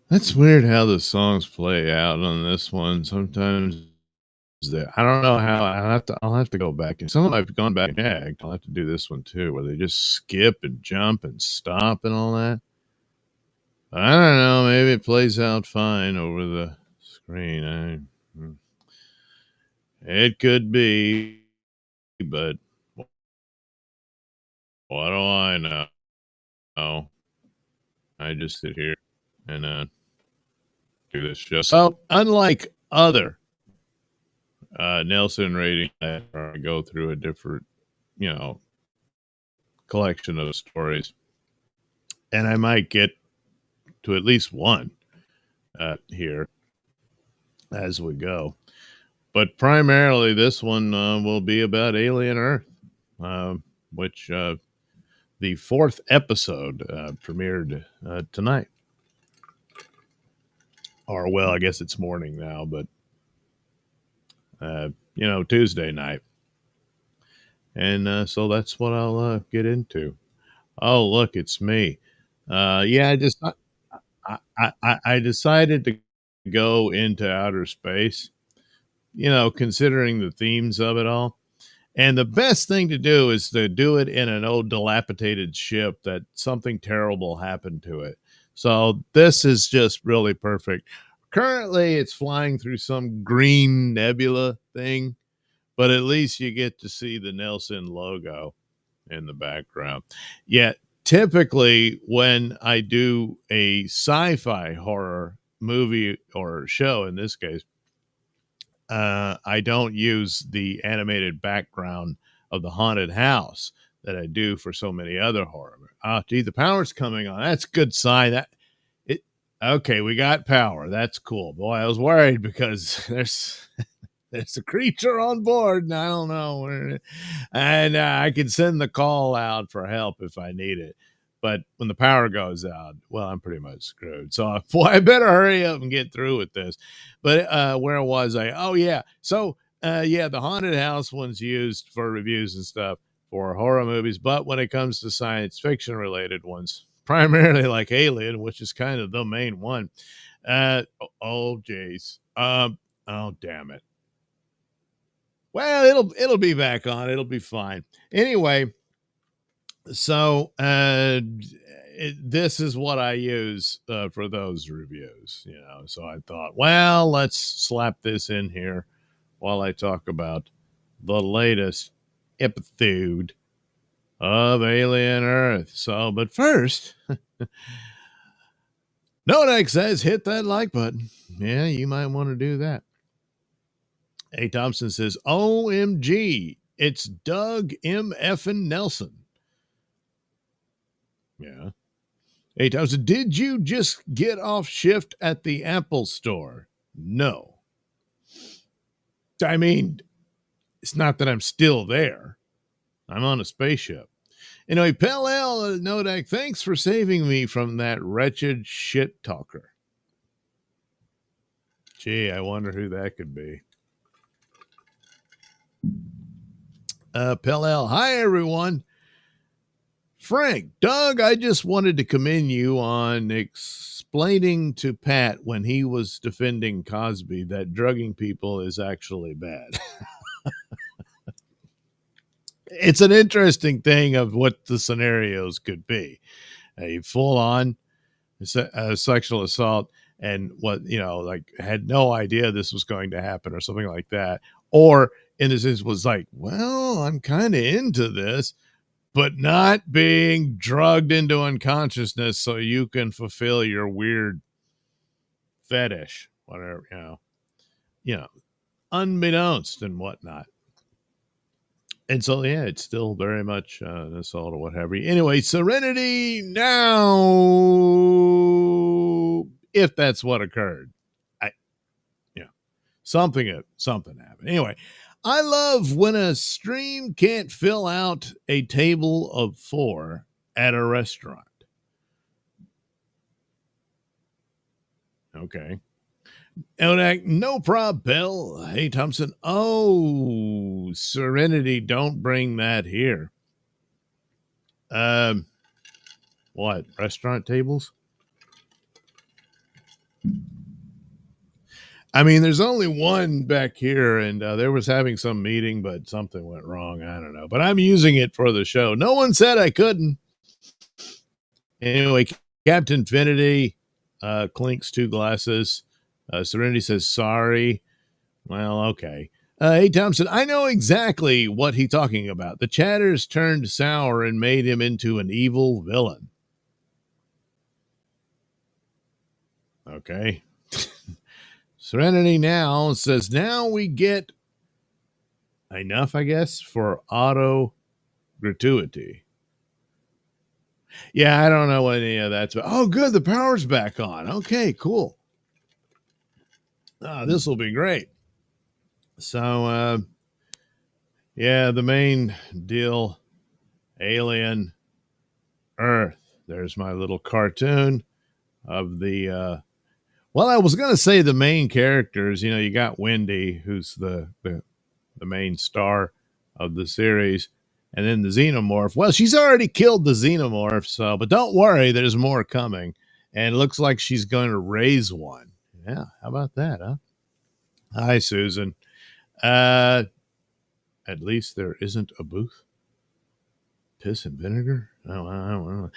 That's weird how the songs play out on this one. Sometimes I don't know how I'll have to go back, and some of them I've gone back and checked. I'll have to do this one too, where they just skip and jump and stop and all that. I don't know, maybe it plays out fine over the screen. It could be, but what do I know? I just sit here and do this show. So unlike other Nelson rating, I go through a different, you know, collection of stories, and I might get to at least one here as we go. But primarily, this one will be about Alien Earth, which the fourth episode premiered tonight. Or, well, I guess it's morning now, but, Tuesday night. And so that's what I'll get into. Oh, look, it's me. Yeah, I decided to go into outer space, considering the themes of it all. And the best thing to do is to do it in an old dilapidated ship that something terrible happened to it. So this is just really perfect. Currently, it's flying through some green nebula thing, but at least you get to see the Nailsin logo in the background. Yet, typically, when I do a sci-fi horror movie or show, in this case, I don't use the animated background of the haunted house that I do for so many other horror. Gee, the power's coming on. That's a good sign. Okay, we got power. That's cool. Boy, I was worried because there's a creature on board, and I don't know. And I can send the call out for help if I need it. But when the power goes out, well, I'm pretty much screwed. So, boy, I better hurry up and get through with this. But where was I? Oh, yeah. So, the haunted house one's used for reviews and stuff for horror movies. But when it comes to science fiction related ones, primarily like Alien, which is kind of the main one. Jeez. Oh, damn it. Well, it'll be back on. It'll be fine. Anyway, so this is what I use for those reviews, So I thought, well, let's slap this in here while I talk about the latest episode of Alien Earth. So, but first, Nodex says hit that like button. Yeah, you might want to do that. A. Thompson says, OMG, it's Doug M. Effin Nelson. Yeah. A. Thompson, did you just get off shift at the Apple store? No. I mean, it's not that I'm still there. I'm on a spaceship. Anyway, Pell L. Nodak, thanks for saving me from that wretched shit talker. Gee, I wonder who that could be. Pell L. Hi, everyone. Frank, Doug, I just wanted to commend you on explaining to Pat when he was defending Cosby that drugging people is actually bad. It's an interesting thing of what the scenarios could be. A full-on sexual assault and had no idea this was going to happen or something like that. Or in this instance was like, well, I'm kind of into this, but not being drugged into unconsciousness so you can fulfill your weird fetish, whatever, unbeknownst and whatnot. And so, yeah, it's still very much an assault or what have you. Anyway, Serenity now, if that's what occurred. Something happened. Anyway, I love when a stream can't fill out a table of 4 at a restaurant. Okay. Eldak, no prob, Bill. Hey, Thompson. Oh, Serenity, don't bring that here. Um, what? Restaurant tables? I mean, there's only one back here, and there was having some meeting, but something went wrong. I don't know. But I'm using it for the show. No one said I couldn't. Anyway, Captain Infinity clinks two glasses. Serenity says sorry. Well, okay. Hey, Thompson, I know exactly what he's talking about. The chatters turned sour and made him into an evil villain. Okay. Serenity now says, now we get enough, I guess, for auto gratuity. Yeah, I don't know what any of that's about. Oh, good. The power's back on. Okay, cool. This will be great. So, yeah, the main deal, Alien Earth. There's my little cartoon of the well, I was going to say the main characters. You know, you got Wendy, who's the main star of the series, and then the xenomorph. Well, she's already killed the xenomorph, so but don't worry, there's more coming, and it looks like she's going to raise one. Yeah, how about that, huh? Hi, Susan. At least there isn't a booth. Piss and vinegar. Oh, I don't know.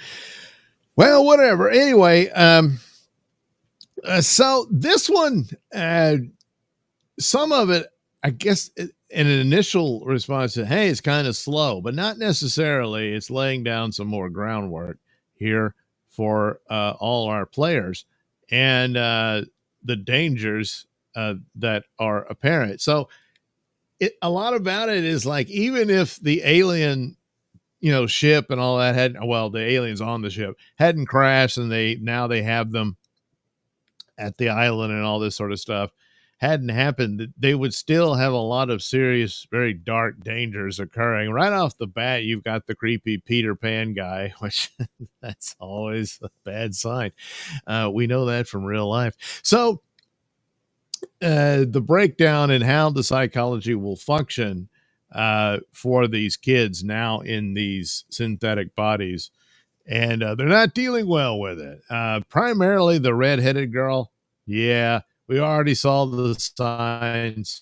Well, whatever. Anyway, so this one, some of it, I guess, in an initial response to, hey, it's kind of slow, but not necessarily. It's laying down some more groundwork here for all our players and the dangers that are apparent. So a lot about it is like, even if the alien, ship and all that the aliens on the ship hadn't crashed and they have them at the island and all this sort of stuff hadn't happened, they would still have a lot of serious, very dark dangers occurring. Right off the bat, you've got the creepy Peter Pan guy, which that's always a bad sign. We know that from real life. So the breakdown in how the psychology will function for these kids now in these synthetic bodies, and they're not dealing well with it. Primarily the redheaded girl. Yeah, we already saw the signs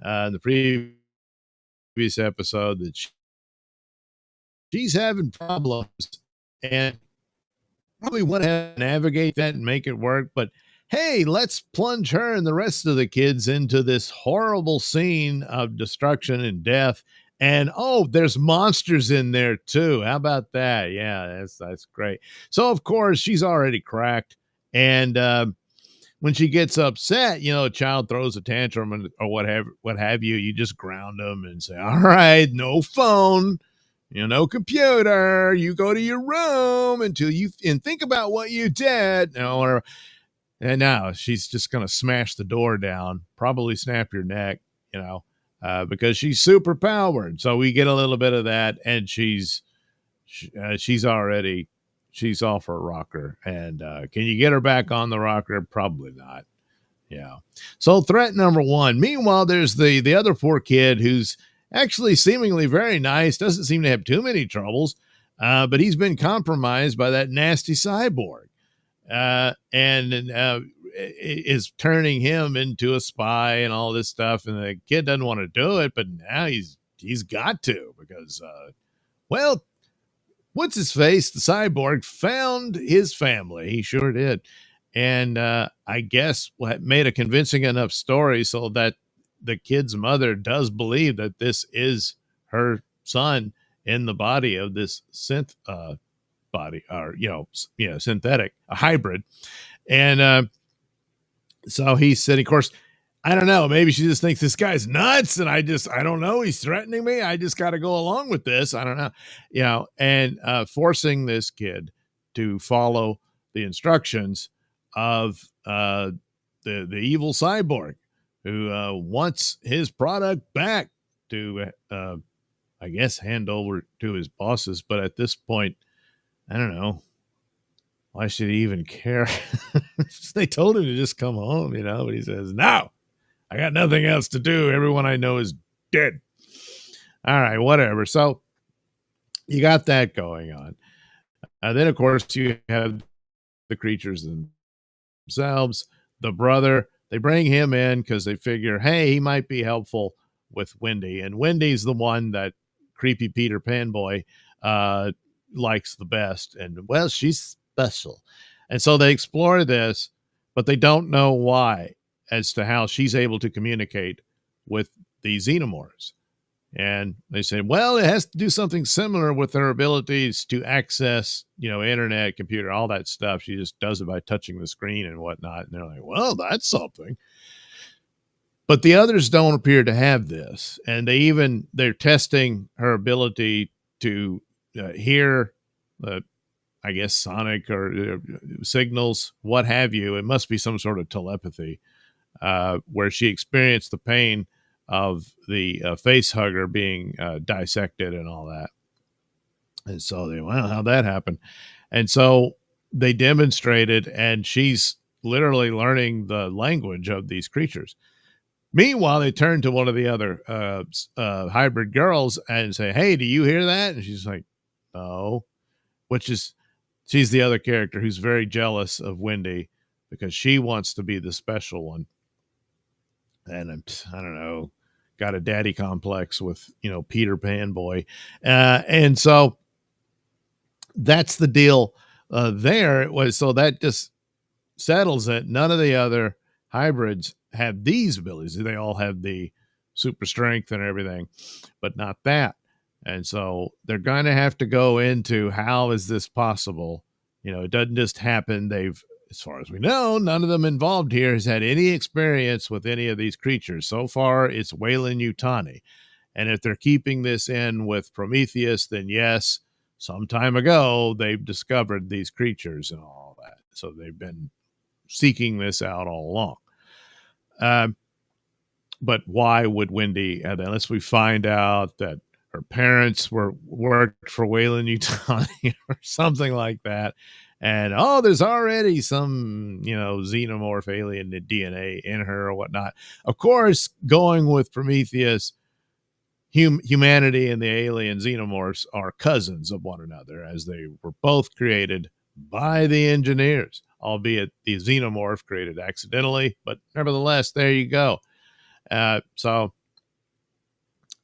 in the previous episode that she's having problems and probably want to navigate that and make it work. But hey, let's plunge her and the rest of the kids into this horrible scene of destruction and death. And oh, there's monsters in there too. How about that? Yeah, that's great. So of course she's already cracked, and when she gets upset, a child throws a tantrum or what have you. You just ground them and say, "All right, no phone, no computer. You go to your room until you and think about what you did." And now she's just going to smash the door down, probably snap your neck, because she's super powered. So we get a little bit of that, and she's off her rocker. And can you get her back on the rocker? Probably not. Yeah. So threat number one. Meanwhile, there's the other poor kid who's actually seemingly very nice, doesn't seem to have too many troubles, but he's been compromised by that nasty cyborg. And is turning him into a spy and all this stuff. And the kid doesn't want to do it, but now he's got to, because, what's his face? The cyborg found his family. He sure did. And I guess made a convincing enough story so that the kid's mother does believe that this is her son in the body of this synth body, or synthetic, a hybrid. And so he said, of course, I don't know, maybe she just thinks this guy's nuts, and I don't know, he's threatening me, I just got to go along with this, I don't know, and forcing this kid to follow the instructions of the evil cyborg, who wants his product back to I guess hand over to his bosses. But at this point, I don't know, why should he even care? They told him to just come home, but he says, no, I got nothing else to do. Everyone I know is dead. All right, whatever. So you got that going on. Then, of course, you have the creatures themselves. The brother, they bring him in because they figure, hey, he might be helpful with Wendy. And Wendy's the one that creepy Peter Pan boy likes the best. And, well, she's special. And so they explore this, but they don't know why as to how she's able to communicate with the xenomorphs. And they say, well, it has to do something similar with her abilities to access, internet, computer, all that stuff. She just does it by touching the screen and whatnot. And they're like, well, that's something. But the others don't appear to have this. And they're testing her ability to hear, I guess, sonic or signals, what have you. It must be some sort of telepathy where she experienced the pain of the face hugger being dissected and all that. And so how'd that happen? And so they demonstrated, and she's literally learning the language of these creatures. Meanwhile, they turn to one of the other hybrid girls and say, hey, do you hear that? And she's like, no, she's the other character who's very jealous of Wendy because she wants to be the special one. And I don't know, got a daddy complex with, Peter Pan boy. And so that's the deal there. It was, so that just settles it. None of the other hybrids have these abilities. They all have the super strength and everything, but not that. And so they're going to have to go into how is this possible? It doesn't just happen. As far as we know, none of them involved here has had any experience with any of these creatures. So far, it's Weyland-Yutani. And if they're keeping this in with Prometheus, then yes, some time ago, they've discovered these creatures and all that. So they've been seeking this out all along. But why would Wendy, unless we find out that her parents worked for Weyland-Yutani or something like that, and there's already some xenomorph alien DNA in her or whatnot. Of course, going with Prometheus, humanity and the alien xenomorphs are cousins of one another, as they were both created by the engineers, albeit the xenomorph created accidentally, but nevertheless, there you go. So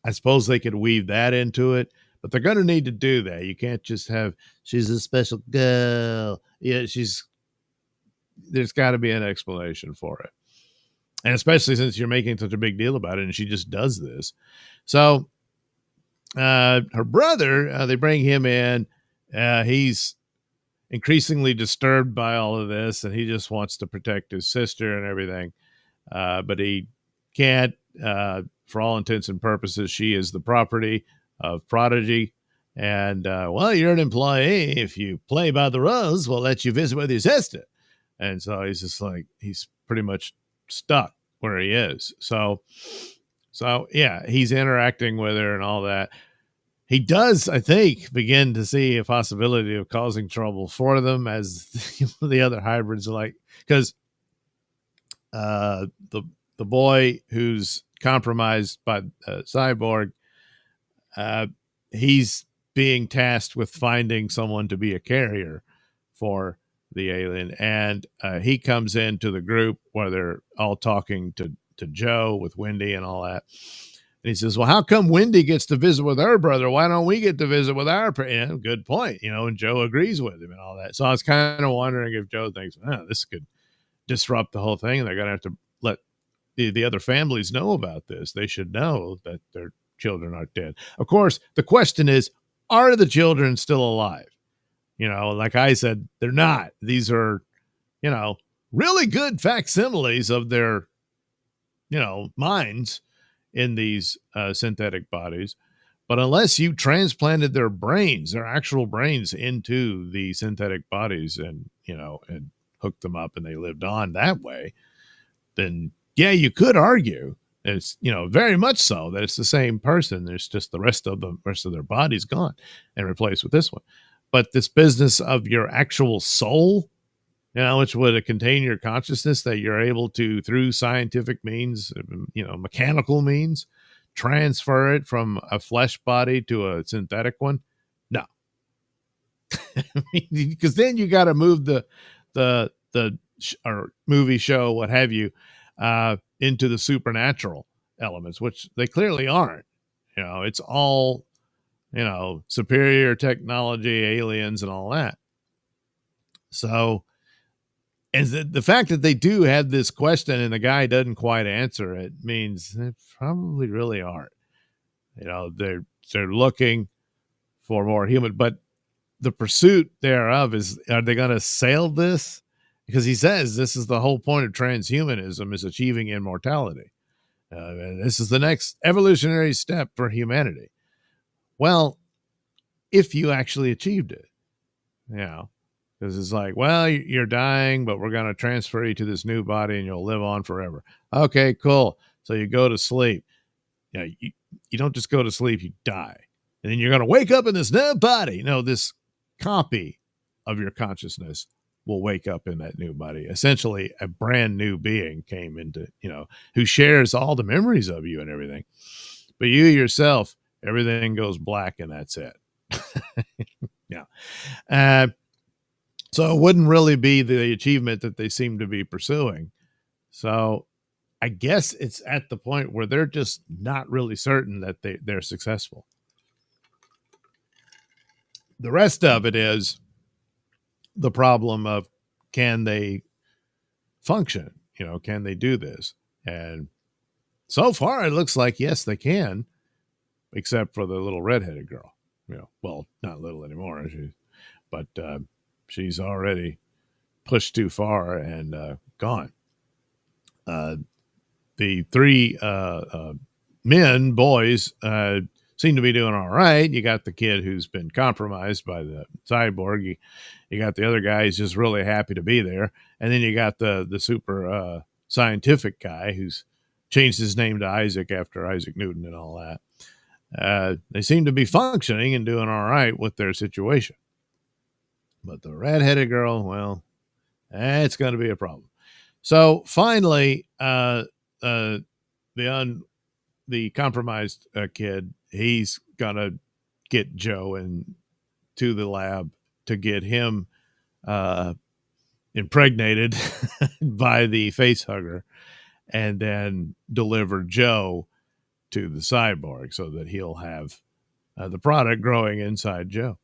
I suppose they could weave that into it, but they're going to need to do that. You can't just have, she's a special girl. Yeah, there's got to be an explanation for it. And especially since you're making such a big deal about it and she just does this. So her brother, they bring him in. He's increasingly disturbed by all of this, and he just wants to protect his sister and everything. But he can't, for all intents and purposes. She is the property of Prodigy. And, you're an employee. If you play by the rules, we'll let you visit with your sister. And so he's just like, he's pretty much stuck where he is. So yeah, he's interacting with her and all that. He does, I think, begin to see a possibility of causing trouble for them, as the other hybrids are like, because the boy who's compromised by Cyborg, he's being tasked with finding someone to be a carrier for the alien, and he comes into the group where they're all talking to Joe with Wendy and all that. And he says, well, how come Wendy gets to visit with her brother? Why don't we get to visit with our parent? Good point. And Joe agrees with him and all that. So I was kind of wondering if Joe thinks, this could disrupt the whole thing, and they're going to have to let the other families know about this. They should know that their children aren't dead. Of course, the question is, are the children still alive? Like I said, they're not. These are, really good facsimiles of their, minds in these synthetic bodies. But unless you transplanted their brains, their actual brains, into the synthetic bodies and hooked them up and they lived on that way, then yeah, you could argue it's, very much so that it's the same person. There's just the rest of their body's gone and replaced with this one. But this business of your actual soul, which would contain your consciousness that you're able to, through scientific means, mechanical means, transfer it from a flesh body to a synthetic one. No, because then you got to move the or movie, show, what have you, into the supernatural elements, which they clearly aren't. It's all superior technology, aliens, and all that. So, and the fact that they do have this question and the guy doesn't quite answer it means they probably really aren't. They're looking for more human, but the pursuit thereof is, are they going to sail this? Because he says this is the whole point of transhumanism, is achieving immortality. And this is the next evolutionary step for humanity. Well, if you actually achieved it, because it's like, well, you're dying, but we're going to transfer you to this new body and you'll live on forever. Okay, cool. So you go to sleep. You don't just go to sleep, you die. And then you're going to wake up in this new body. No, this copy of your consciousness will wake up in that new body. Essentially, a brand new being came into, who shares all the memories of you and everything. But you yourself, everything goes black and that's it. Yeah. So it wouldn't really be the achievement that they seem to be pursuing. So I guess it's at the point where they're just not really certain that they're successful. The rest of it is the problem of, can they function? Can they do this? And so far it looks like, yes, they can, except for the little redheaded girl. Well, not little anymore, but she's already pushed too far and gone. The three boys, seem to be doing all right. You got the kid who's been compromised by the cyborg. You got the other guy who's just really happy to be there. And then you got the super scientific guy who's changed his name to Isaac after Isaac Newton and all that. They seem to be functioning and doing all right with their situation. But the redheaded girl, well, it's going to be a problem. So finally, the compromised kid, he's gonna get Joe into the lab to get him impregnated by the face hugger, and then deliver Joe to the cyborg so that he'll have the product growing inside Joe.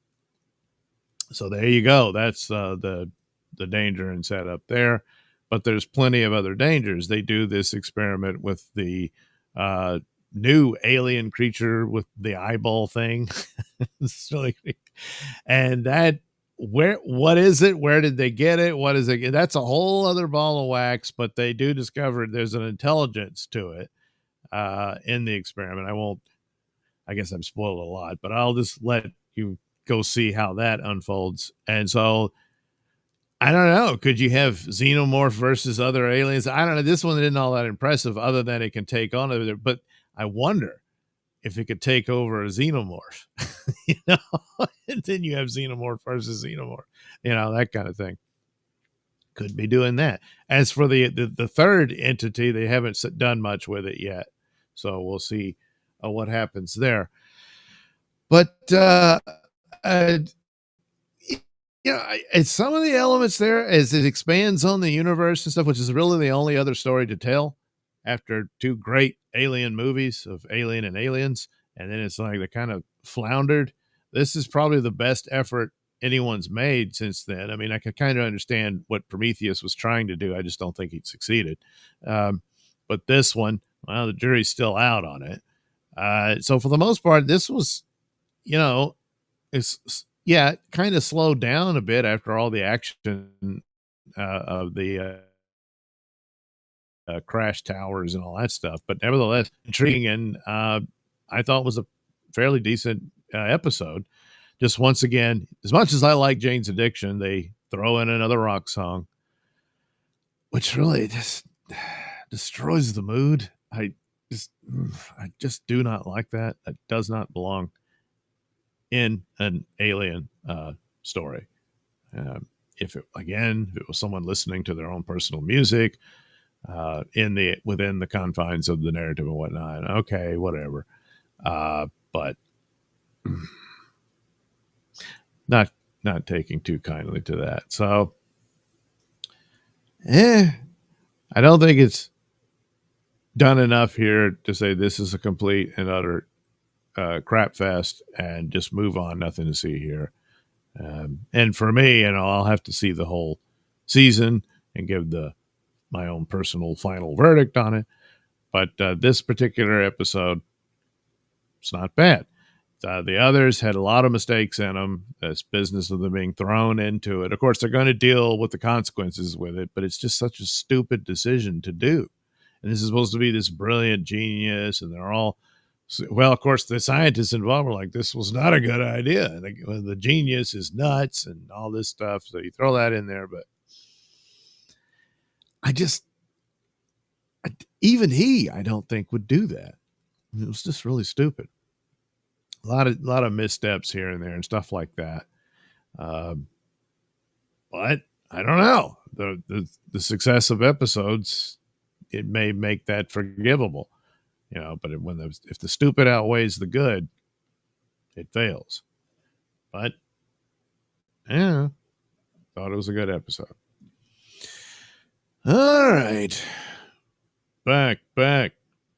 So there you go. That's the danger and setup there. But there's plenty of other dangers. They do this experiment with the new alien creature with the eyeball thing. It's really, and that, what is it? Where did they get it? What is it? That's a whole other ball of wax, but they do discover there's an intelligence to it in the experiment. I guess I've spoiled a lot, but I'll just let you go see how that unfolds. And so, I don't know. Could you have xenomorph versus other aliens? I don't know. This one isn't all that impressive, other than it can take on it. But I wonder if it could take over a xenomorph, and then you have xenomorph versus xenomorph, that kind of thing. Could be doing that. As for the third entity, they haven't done much with it yet. So we'll see what happens there. But, it's some of the elements there as it expands on the universe and stuff, which is really the only other story to tell after two great alien movies of Alien and Aliens. And then it's like they kind of floundered. This is probably the best effort anyone's made since then. I mean, I can kind of understand what Prometheus was trying to do. I just don't think he succeeded. But this one, well, the jury's still out on it. So for the most part, this was, it kind of slowed down a bit after all the action of the crash towers and all that stuff. But nevertheless, intriguing, and I thought was a fairly decent episode. Just once again, as much as I like Jane's Addiction, they throw in another rock song, which really just destroys the mood. I just do not like that. That does not belong in an Alien story. If it was someone listening to their own personal music within the confines of the narrative and whatnot, okay, whatever. But not taking too kindly to that. So, I don't think it's done enough here to say this is a complete and utter crap fest and just move on. Nothing to see here. And for me, I'll have to see the whole season and give my own personal final verdict on it. But this particular episode, it's not bad. The others had a lot of mistakes in them. This business of them being thrown into it. Of course, they're going to deal with the consequences with it, but it's just such a stupid decision to do. And this is supposed to be this brilliant genius, and they're all, well, of course, the scientists involved were like, this was not a good idea. And the genius is nuts and all this stuff. So you throw that in there, but even I don't think would do that. It was just really stupid. A lot of missteps here and there and stuff like that. But I don't know. The success of episodes, it may make that forgivable, but if the stupid outweighs the good, it fails. But yeah, thought it was a good episode. All right. Back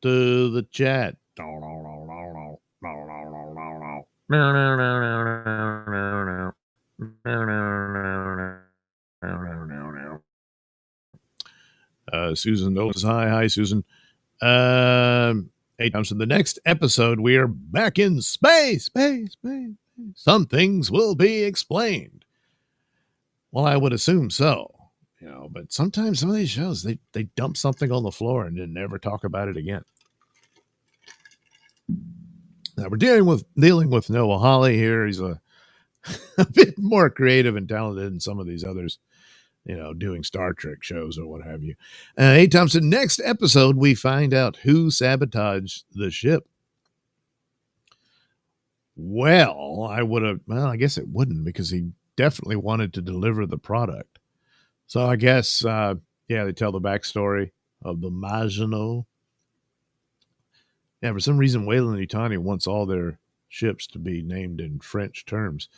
to the chat. Susan Nolan says, hi, Susan. 8 times in the next episode, we are back in space. Some things will be explained. Well, I would assume so, but sometimes some of these shows, they dump something on the floor and then never talk about it again. Now we're dealing with Noah Hawley here. He's a bit more creative and talented than some of these others, doing Star Trek shows or what have you. 8 times in next episode, we find out who sabotaged the ship. Well, I guess it wouldn't, because he definitely wanted to deliver the product. So I guess, they tell the backstory of the Maginot. Yeah, for some reason, Weyland-Yutani wants all their ships to be named in French terms.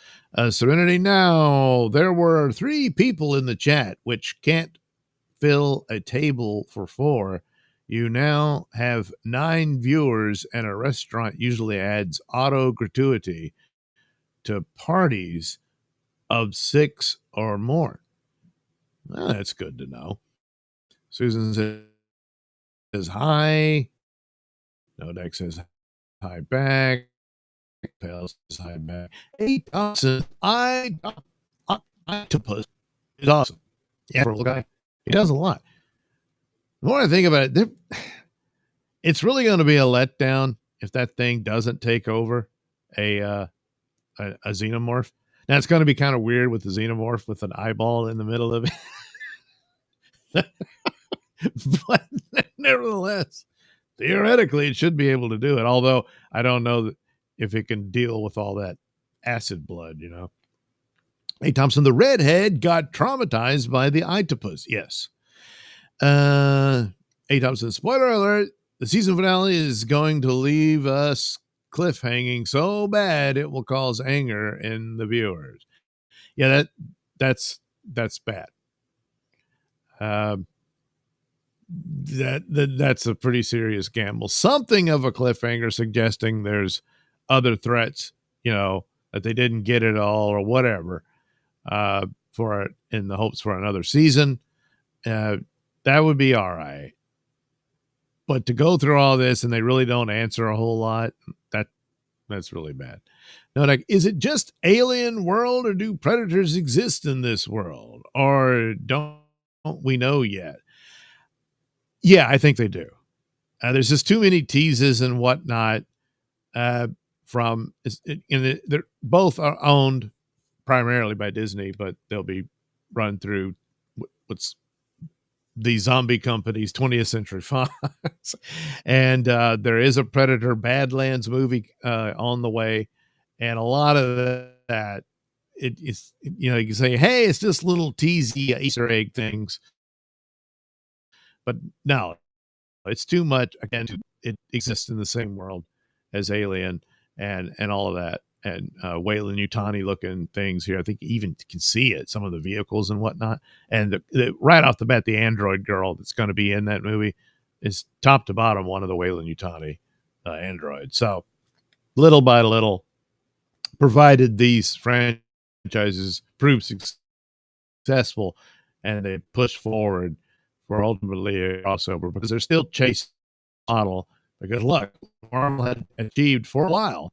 Serenity now. There were 3 people in the chat, which can't fill a table for 4. You now have 9 viewers, and a restaurant usually adds auto gratuity to parties of 6 or more. Well, that's good to know. Susan says hi. Nodex says hi back. Pale says hi back. 8 says octopus is awesome. Yeah, for a little guy, he does a lot. The more I think about it, it's really going to be a letdown if that thing doesn't take over a xenomorph. Now, it's going to be kind of weird with the xenomorph with an eyeball in the middle of it. But nevertheless, theoretically, it should be able to do it. Although I don't know if it can deal with all that acid blood, Hey, Thompson, the redhead got traumatized by the octopus. Yes. Hey, Thompson, spoiler alert. The season finale is going to leave us cliffhanging so bad it will cause anger in the viewers. Yeah, that's bad. That's a pretty serious gamble. Something of a cliffhanger suggesting there's other threats, that they didn't get it all or whatever, in the hopes for another season. That would be all right. But to go through all this and they really don't answer a whole lot, that's really bad. Now, is it just alien world, or do predators exist in this world, or don't we know yet? Yeah, I think they do. There's just too many teases and whatnot. They're both are owned primarily by Disney, but they'll be run through what's the zombie company's 20th Century Fox. And there is a Predator Badlands movie on the way. And a lot of that it's, you know, you can say, hey, it's just little teasy Easter egg things, but no, it's too much. Again, it exists in the same world as Alien and all of that. And Wayland Utani looking things here. I think you even can see it, some of the vehicles and whatnot. And right off the bat, the android girl that's going to be in that movie is top to bottom one of the Wayland Utani androids. So little by little, provided these franchises prove successful and they push forward for ultimately a crossover, because they're still chasing the model, because look, Marvel had achieved for a while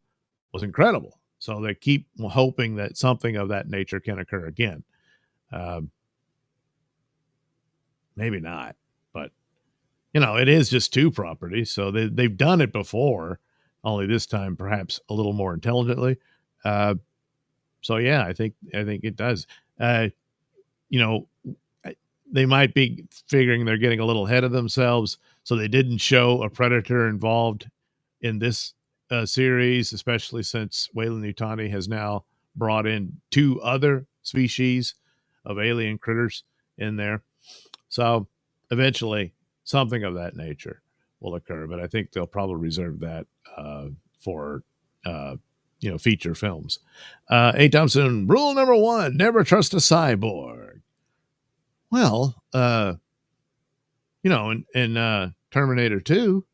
was incredible. So they keep hoping that something of that nature can occur again. Maybe not, but you know, it is just two properties. So they've done it before, only this time perhaps a little more intelligently. So yeah, I think it does. You know, they might be figuring they're getting a little ahead of themselves, so they didn't show a predator involved in this series, especially since Wayland Utani has now brought in 2 other species of alien critters in there. So eventually, something of that nature will occur, but I think they'll probably reserve that for you know, feature films. A. Thompson, rule number 1: never trust a cyborg. Well, you know, in Terminator 2,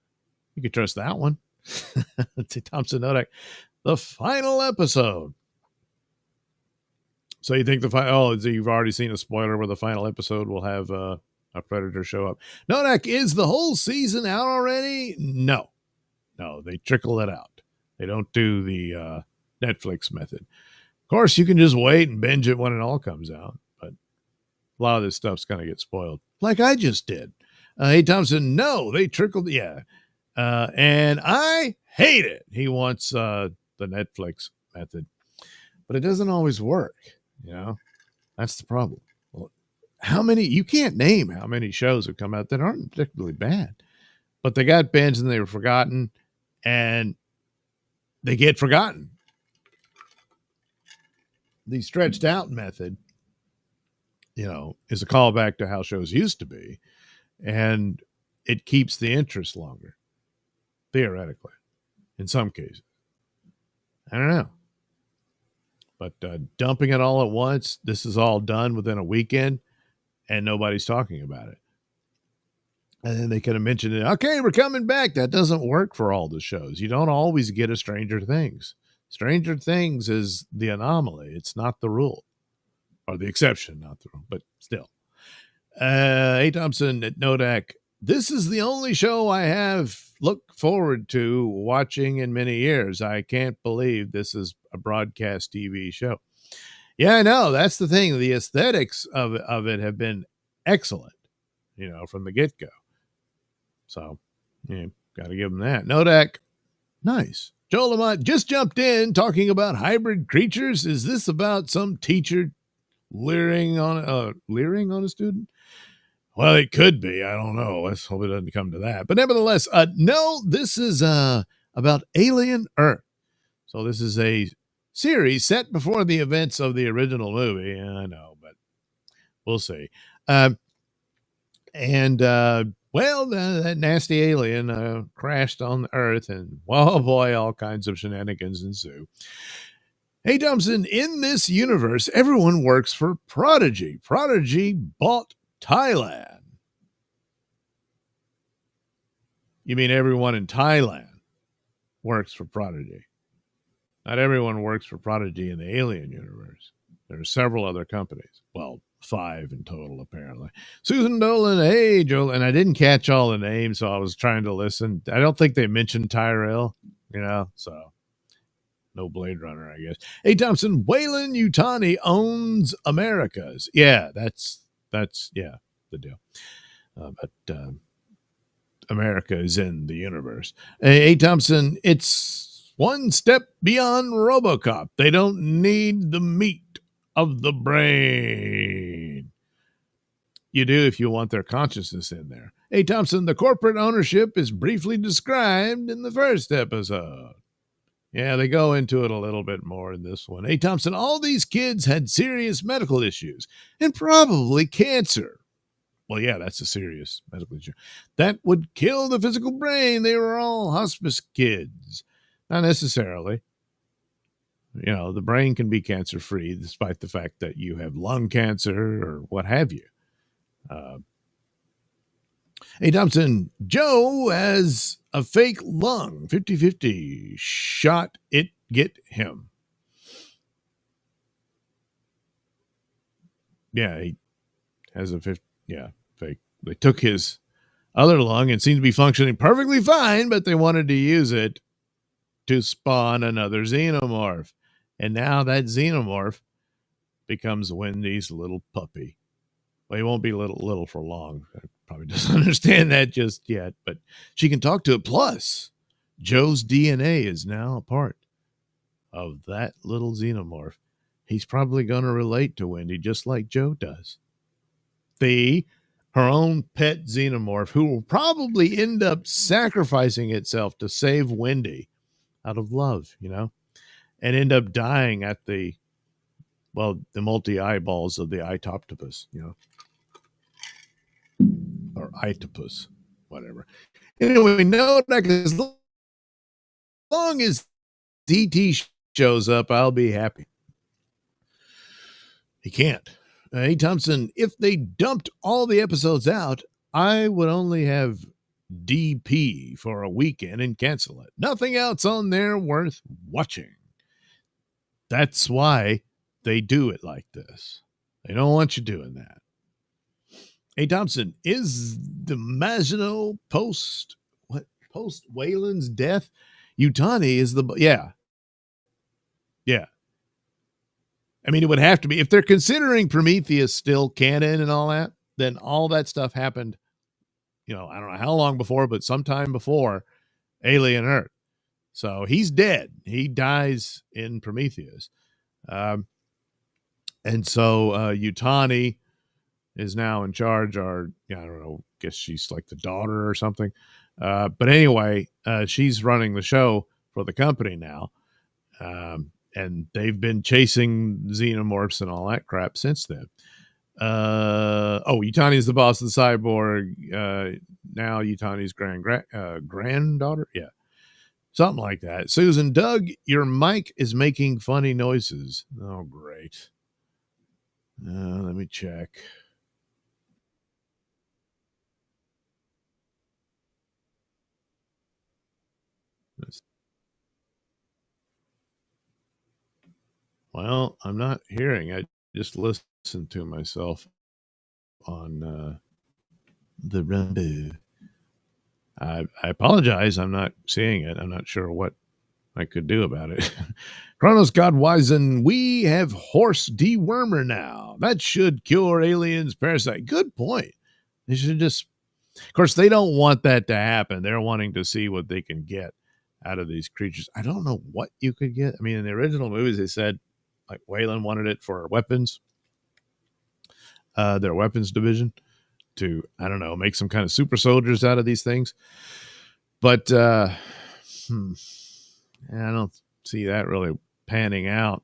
you could trust that one. Thompson Nodak, the final episode. So you think so you've already seen a spoiler where the final episode will have a predator show up. Nodak, is the whole season out already? No, they trickle it out. They don't do the Netflix method. Of course, you can just wait and binge it when it all comes out, but a lot of this stuff's going to get spoiled, like I just did. Hey, Thompson, no, they trickled. Yeah. And I hate it. He wants the Netflix method, but it doesn't always work. You know, that's the problem. Well, you can't name how many shows have come out that aren't particularly bad, but they got binged and they were forgotten, and they get forgotten. The stretched out method, you know, is a callback to how shows used to be, and it keeps the interest longer, theoretically, in some cases. I don't know. But dumping it all at once, this is all done within a weekend, and nobody's talking about it. And then they could have mentioned it. Okay, we're coming back. That doesn't work for all the shows. You don't always get a Stranger Things. Stranger Things is the anomaly. It's not the rule, or the exception, not the rule, but still. A. Thompson at Nodak, this is the only show I have looked forward to watching in many years. I can't believe this is a broadcast TV show. Yeah, I know. That's the thing. The aesthetics of it have been excellent, you know, from the get-go. So, yeah, got to give them that. Nodak, nice. Joel Lamont just jumped in talking about hybrid creatures. Is this about some teacher leering on a student? Well, it could be. I don't know. Let's hope it doesn't come to that. But nevertheless, no, this is about Alien Earth. So this is a series set before the events of the original movie. Yeah, I know, but we'll see. Well, that nasty alien crashed on the Earth, and oh boy, all kinds of shenanigans ensue. Hey, Thompson, in this universe, everyone works for Prodigy. Prodigy bought Thailand. You mean everyone in Thailand works for Prodigy? Not everyone works for Prodigy in the Alien universe. There are several other companies. Well, 5 in total, apparently. Susan Dolan, hey, Joel. And I didn't catch all the names, so I was trying to listen. I don't think they mentioned Tyrell, you know, so no Blade Runner, I guess. Hey, Thompson, Wayland Utani owns Americas. Yeah, that's yeah, the deal. But America is in the universe. Hey, Thompson, it's one step beyond RoboCop. They don't need the meat of the brain. You do if you want their consciousness in there. Hey, Thompson, the corporate ownership is briefly described in the first episode. Yeah, they go into it a little bit more in this one. Hey, Thompson, all these kids had serious medical issues and probably cancer. Well, yeah, that's a serious medical issue. That would kill the physical brain. They were all hospice kids. Not necessarily. You know, the brain can be cancer free despite the fact that you have lung cancer or what have you. Uh, hey, Thompson, Joe has a fake lung, 50-50. Shot it, get him. Yeah, he has a 50, fake. They took his other lung and seemed to be functioning perfectly fine, but they wanted to use it to spawn another xenomorph. And now that xenomorph becomes Wendy's little puppy. Well, he won't be little for long. I probably doesn't understand that just yet, but she can talk to it. Plus, Joe's DNA is now a part of that little xenomorph. He's probably going to relate to Wendy just like Joe does. Her own pet xenomorph, who will probably end up sacrificing itself to save Wendy out of love, and end up dying at the multi eyeballs of the Itoptopus, or Itopus, whatever. Anyway, no, as long as DT shows up, I'll be happy. He can't. Hey, Thompson, if they dumped all the episodes out, I would only have DP for a weekend and cancel it. Nothing else on there worth watching. That's why they do it like this. They don't want you doing that. Hey, Thompson, is the Maginot post Wayland's death? Utani is yeah. I mean, it would have to be. If they're considering Prometheus still canon and all that, then all that stuff happened, I don't know how long before, but sometime before Alien Earth. So he's dead. He dies in Prometheus. And so Utani is now in charge, or I don't know, guess she's like the daughter or something. But anyway, she's running the show for the company now. And they've been chasing xenomorphs and all that crap since then. Utani's the boss of the cyborg. Now Utani's granddaughter. Yeah. Something like that. Susan, Doug, your mic is making funny noises. Oh, great. Let me check. Well, I'm not hearing. I just listened to myself on the Rumble. I apologize. I'm not seeing it. I'm not sure what I could do about it. Chronos Godwisen, we have horse dewormer now. That should cure aliens parasite. Good point. They should just, of course, they don't want that to happen. They're wanting to see what they can get out of these creatures. I don't know what you could get. I mean, in the original movies, they said like Wayland wanted it for weapons, their weapons division, to, I don't know, make some kind of super soldiers out of these things. But I don't see that really panning out.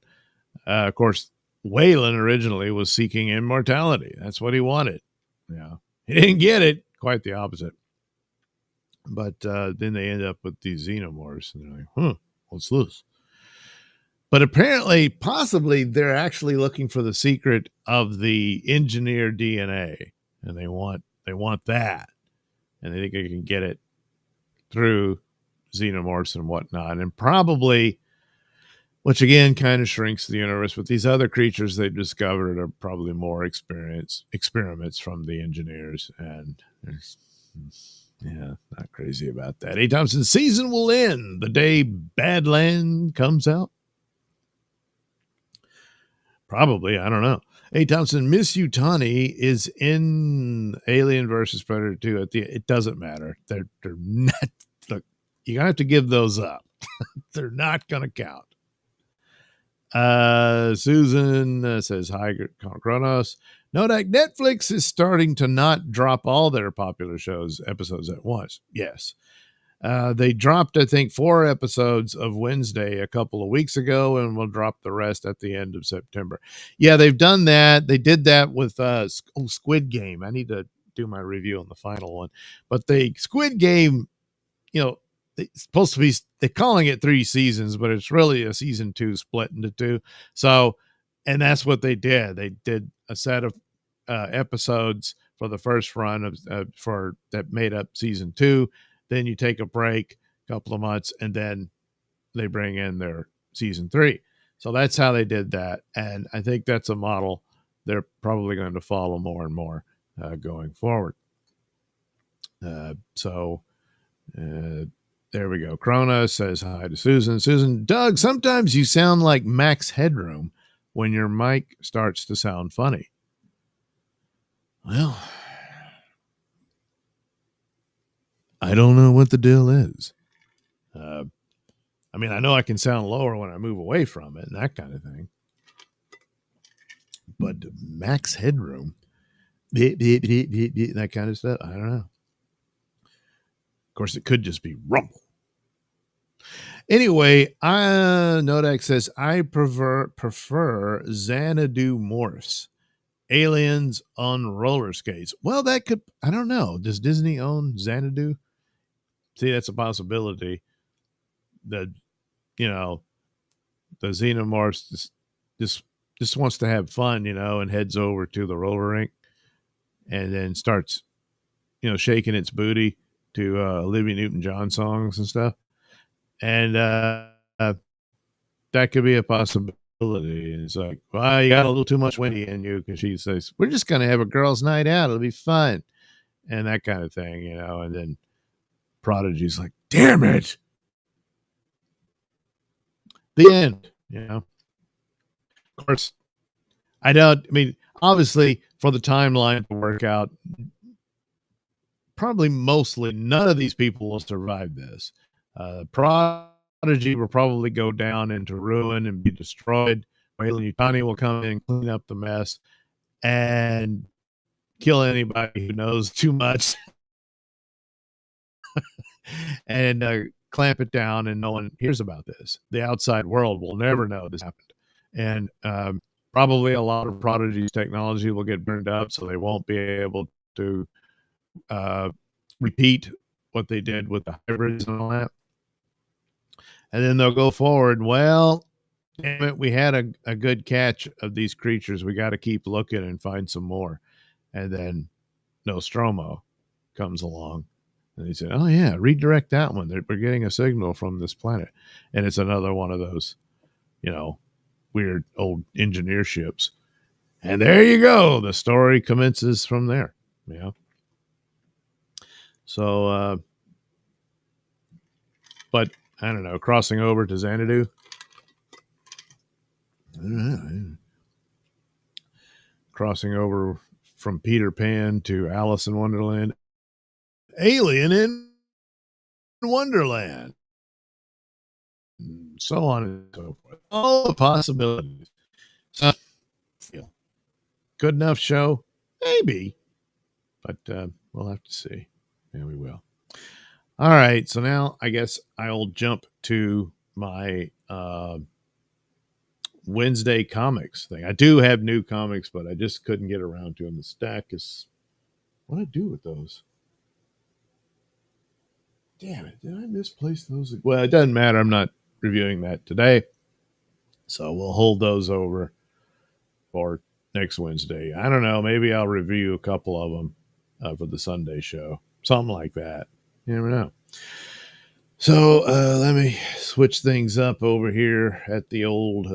Of course, Wayland originally was seeking immortality. That's what he wanted. Yeah, he didn't get it. Quite the opposite. But then they end up with these xenomorphs, and they're like, what's this? But apparently, possibly, they're actually looking for the secret of the engineered DNA, and they want that, and they think they can get it through xenomorphs and whatnot, and probably, which again kind of shrinks the universe, but these other creatures they've discovered are probably more experiments from the engineers, and not crazy about that. Hey, Thompson, season will end the day Badland comes out. Probably, I don't know. Hey, Thompson, Miss Utani is in Alien versus Predator 2. It doesn't matter. They're not. Look, you're gonna have to give those up. They're not gonna count. Susan says hi, Kronos. Nodak, Netflix is starting to not drop all their popular shows episodes at once. Yes. They dropped, I think, 4 episodes of Wednesday a couple of weeks ago, and we'll drop the rest at the end of September. Yeah, they've done that. They did that with Squid Game. I need to do my review on the final one. But the Squid Game, you know, it's supposed to be, they're calling it 3 seasons, but it's really a season 2 split into 2. So, and that's what they did. They did a set of episodes for the first run of for that made up season 2. Then you take a break, a couple of months, and then they bring in their season 3. So that's how they did that, and I think that's a model they're probably going to follow more and more going forward. So there we go. Krona says hi to Susan. Susan, Doug, sometimes you sound like Max Headroom when your mic starts to sound funny. Well, I don't know what the deal is. I mean, I know I can sound lower when I move away from it and that kind of thing. But Max Headroom, that kind of stuff, I don't know. Of course, it could just be rumble. Anyway, Nodak says, I prefer Xanadu morphs. Aliens on roller skates. Well, that could, I don't know. Does Disney own Xanadu? See, that's a possibility. The, you know, the xenomorphs just wants to have fun, and heads over to the roller rink and then starts, shaking its booty to Olivia Newton-John songs and stuff. And that could be a possibility. And it's like, well, you got a little too much Wendy in you, because she says, we're just going to have a girls' night out. It'll be fun. And that kind of thing, and then Prodigy's like, damn it. The end, Of course, obviously for the timeline to work out, probably mostly none of these people will survive this. Prodigy will probably go down into ruin and be destroyed. Weyland-Yutani will come in and clean up the mess and kill anybody who knows too much and clamp it down, and no one hears about this. The outside world will never know this happened. And probably a lot of Prodigy's technology will get burned up, so they won't be able to repeat what they did with the hybrids and all that. And then they'll go forward. Well, damn it, we had a good catch of these creatures. We got to keep looking and find some more. And then Nostromo comes along. And he said, oh, yeah, redirect that one. We're getting a signal from this planet. And it's another one of those, weird old engineer ships. And there you go. The story commences from there. So, but I don't know, crossing over to Xanadu. I don't know. Crossing over from Peter Pan to Alice in Wonderland. Alien in Wonderland. So on and so forth. All the possibilities. So, good enough show? Maybe. But we'll have to see. Yeah, we will. All right. So now I guess I'll jump to my Wednesday comics thing. I do have new comics, but I just couldn't get around to them. The stack is, what do I do with those? Damn it. Did I misplace those? Well, it doesn't matter. I'm not reviewing that today. So we'll hold those over for next Wednesday. I don't know. Maybe I'll review a couple of them for the Sunday show. Something like that. You never know. So let me switch things up over here at the old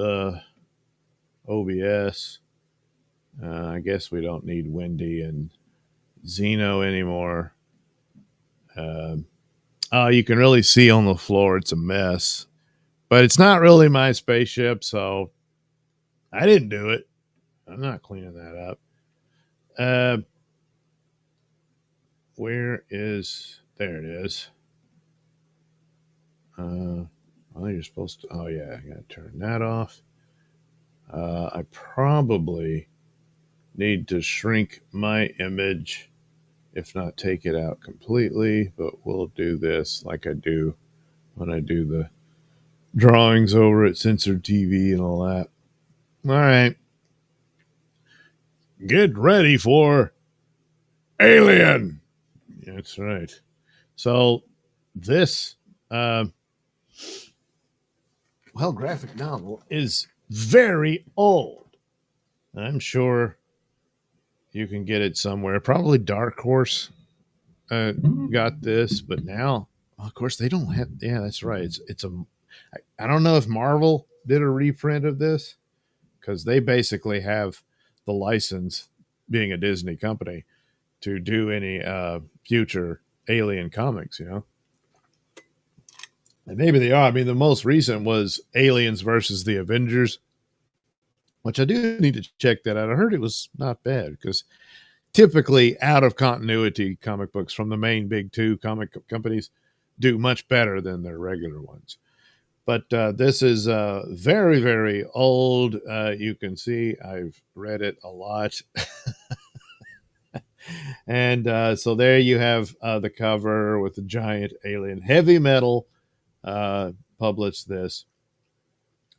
OBS. I guess we don't need Wendy and Zeno anymore. You can really see on the floor it's a mess, but it's not really my spaceship, so I didn't do it. I'm not cleaning that up. Where is, there it is. Well, you're supposed to, oh yeah, I gotta turn that off. I probably need to shrink my image if not take it out completely, but we'll do this like I do when I do the drawings over at Censored TV and all that. All right. Get ready for Alien. That's right. So this, uh, graphic novel is very old. I'm sure you can get it somewhere. Probably Dark Horse got this, but now, of course, they don't have. Yeah, that's right. It's a. I don't know if Marvel did a reprint of this because they basically have the license, being a Disney company, to do any future Alien comics. And maybe they are. I mean, the most recent was Aliens versus the Avengers, which I do need to check that out. I heard it was not bad because typically out of continuity comic books from the main big two comic companies do much better than their regular ones. But this is very, very old. You can see I've read it a lot. And so there you have the cover with the giant alien. Heavy Metal published this.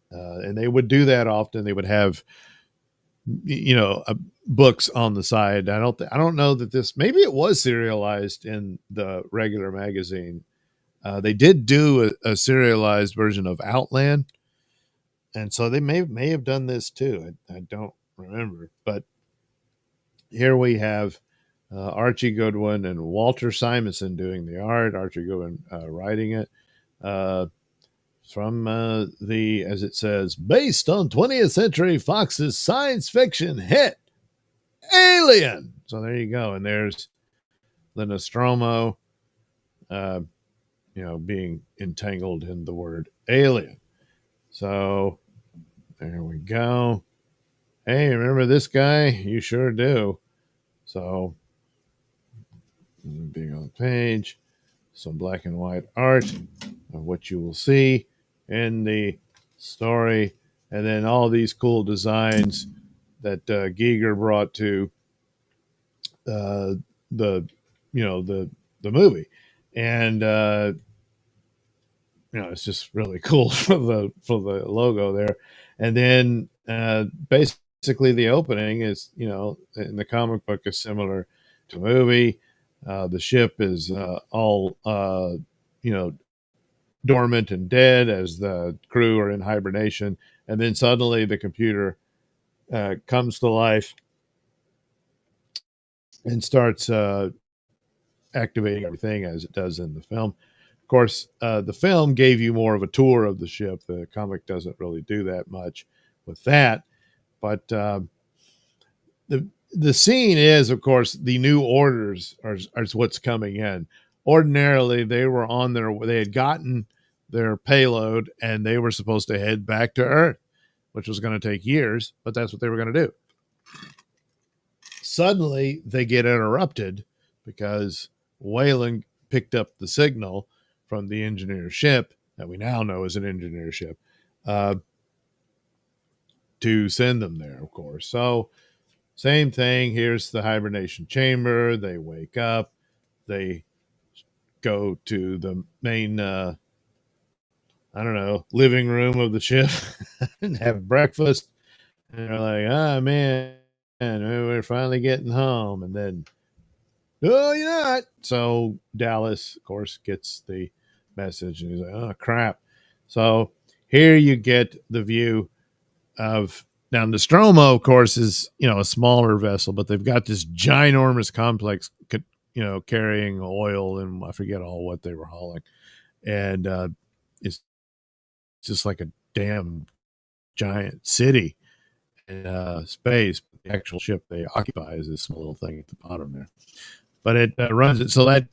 And they would do that often. They would have, books on the side. I don't know that this, maybe it was serialized in the regular magazine. They did do a serialized version of Outland, and so they may have done this too. I don't remember, but here we have Archie Goodwin and Walter Simonson doing the art. Archie Goodwin writing it. From the, as it says, based on 20th Century Fox's science fiction hit Alien. So there you go. And there's the Nostromo, being entangled in the word alien. So there we go. Hey, remember this guy? You sure do. So being on the page, some black and white art of what you will see in the story, and then all these cool designs that Giger brought to the movie, and it's just really cool for the logo there, and then basically the opening is in the comic book is similar to the movie. The ship is all dormant and dead as the crew are in hibernation, and then suddenly the computer comes to life and starts activating everything as it does in the film. Of course, the film gave you more of a tour of the ship. The comic doesn't really do that much with that, but the scene is, of course, the new orders are what's coming in. Ordinarily, they had gotten their payload and they were supposed to head back to Earth, which was going to take years, but that's what they were going to do. Suddenly, they get interrupted because Weyland picked up the signal from the engineer ship that we now know is an engineer ship to send them there, of course. So same thing. Here's the hibernation chamber. They wake up. They go to the main, living room of the ship and have breakfast. And they're like, man, we're finally getting home. And then, oh, you're not. So Dallas, of course, gets the message. And he's like, oh, crap. So here you get the view of, now Nostromo, of course, is, a smaller vessel, but they've got this ginormous complex, carrying oil and I forget all what they were hauling. And it's just like a damn giant city in space. The actual ship they occupy is this small little thing at the bottom there. But it runs it. So that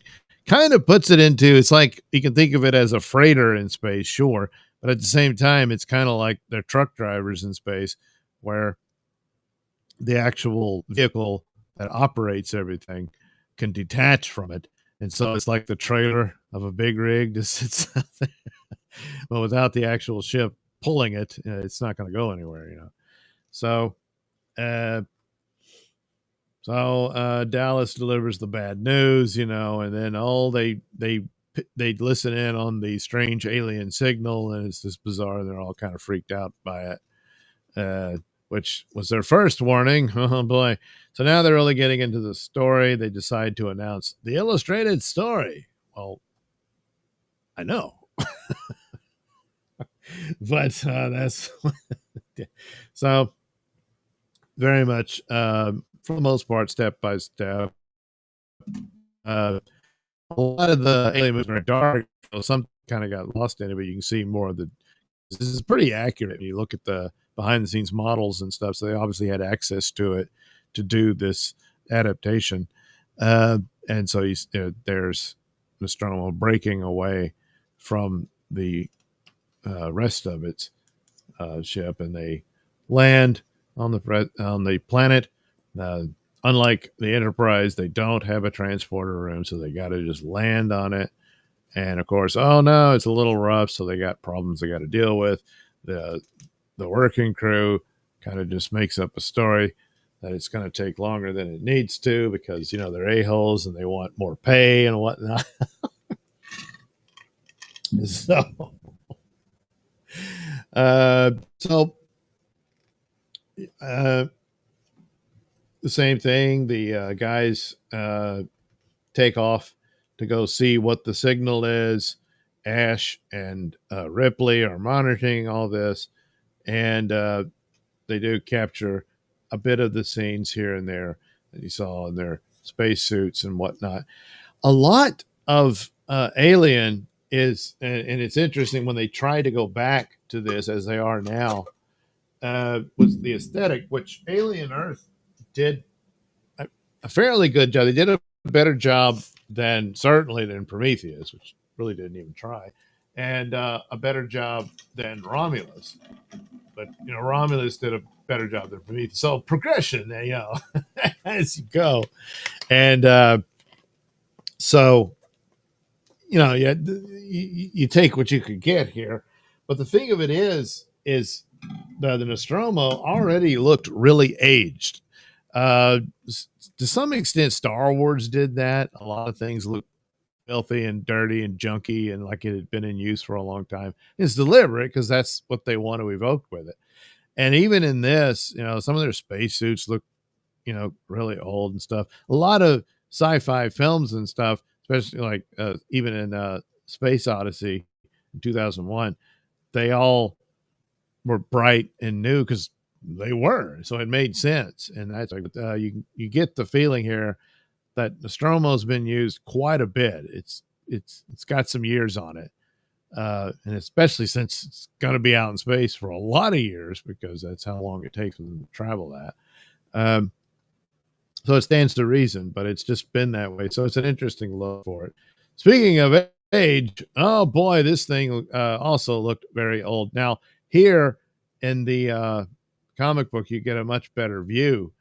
kind of puts it into, it's like you can think of it as a freighter in space, sure. But at the same time, it's kind of like they're truck drivers in space, where the actual vehicle that operates everything can detach from it. And so it's like the trailer of a big rig just sits out there. But without the actual ship pulling it, it's not going to go anywhere, So So Dallas delivers the bad news, and then they listen in on the strange alien signal, and it's just bizarre. They're all kind of freaked out by it, which was their first warning. Oh boy! So now they're really getting into the story. They decide to announce the illustrated story. Well, I know, but that's so very much for the most part, step by step. Uh, a lot of the alien movies are dark, so some kind of got lost in it, but you can see more of the. This is pretty accurate. You look at the behind the scenes models and stuff, so they obviously had access to it to do this adaptation. And so there's Nostromo breaking away from the rest of its ship, and they land on the planet. Uh, Unlike the Enterprise, they don't have a transporter room, so they got to just land on it. And of course, oh no, it's a little rough, so they got problems they got to deal with. The working crew kind of just makes up a story that it's going to take longer than it needs to because they're a-holes and they want more pay and whatnot. so uh so the same thing, the guys take off to go see what the signal is. Ash and Ripley are monitoring all this, and they do capture a bit of the scenes here and there that you saw in their spacesuits and whatnot. A lot of Alien is, and it's interesting when they try to go back to this as they are now, was the aesthetic, which Alien Earth did a fairly good job. They did a better job certainly than Prometheus, which really didn't even try, and a better job than Romulus. But Romulus did a better job than Prometheus. So progression, as you go, and so you take what you could get here. But the thing of it is the Nostromo already looked really aged. Uh, to some extent, Star Wars did that. A lot of things look filthy and dirty and junky and like it had been in use for a long time. It's deliberate because that's what they want to evoke with it. And even in this, some of their spacesuits look, really old and stuff. A lot of sci-fi films and stuff, especially like even in Space Odyssey in 2001, they all were bright and new because they were. So it made sense. And that's like you get the feeling here that Nostromo's been used quite a bit. It's got some years on it, and especially since it's going to be out in space for a lot of years because that's how long it takes them to travel that. So it stands to reason, but it's just been that way. So it's an interesting look for it. Speaking of age, oh boy, this thing also looked very old. Now here in the comic book, you get a much better view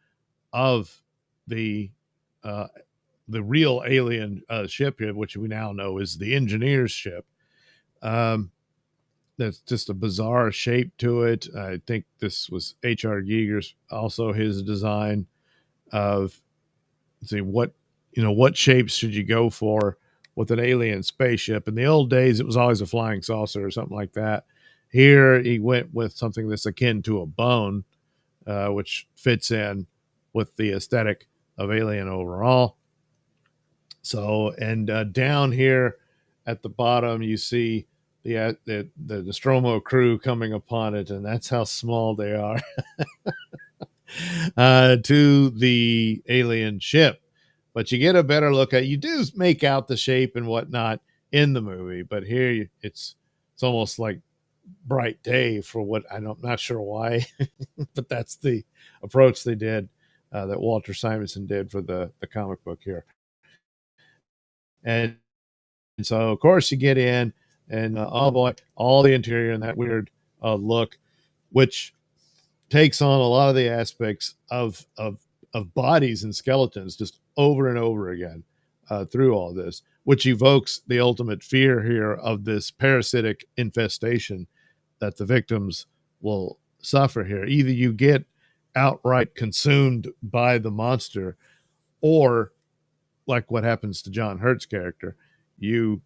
of the real alien ship here, which we now know is the engineer's ship. That's just a bizarre shape to it. I think this was H.R. Giger's also his design of what shapes should you go for with an alien spaceship. In the old days, it was always a flying saucer or something like that. Here he went with something that's akin to a bone, which fits in with the aesthetic of Alien overall. So, and down here at the bottom, you see the Nostromo crew coming upon it, and that's how small they are to the alien ship. But you get a better look at. You do make out the shape and whatnot in the movie, but here it's almost like bright day for what I'm not sure why, but that's the approach they did. That Walter Simonson did for the comic book here. And so, of course, you get in, and oh boy, all the interior and that weird look, which takes on a lot of the aspects of bodies and skeletons just over and over again through all this, which evokes the ultimate fear here of this parasitic infestation that the victims will suffer here. Either you get outright consumed by the monster, or like what happens to John Hurt's character, you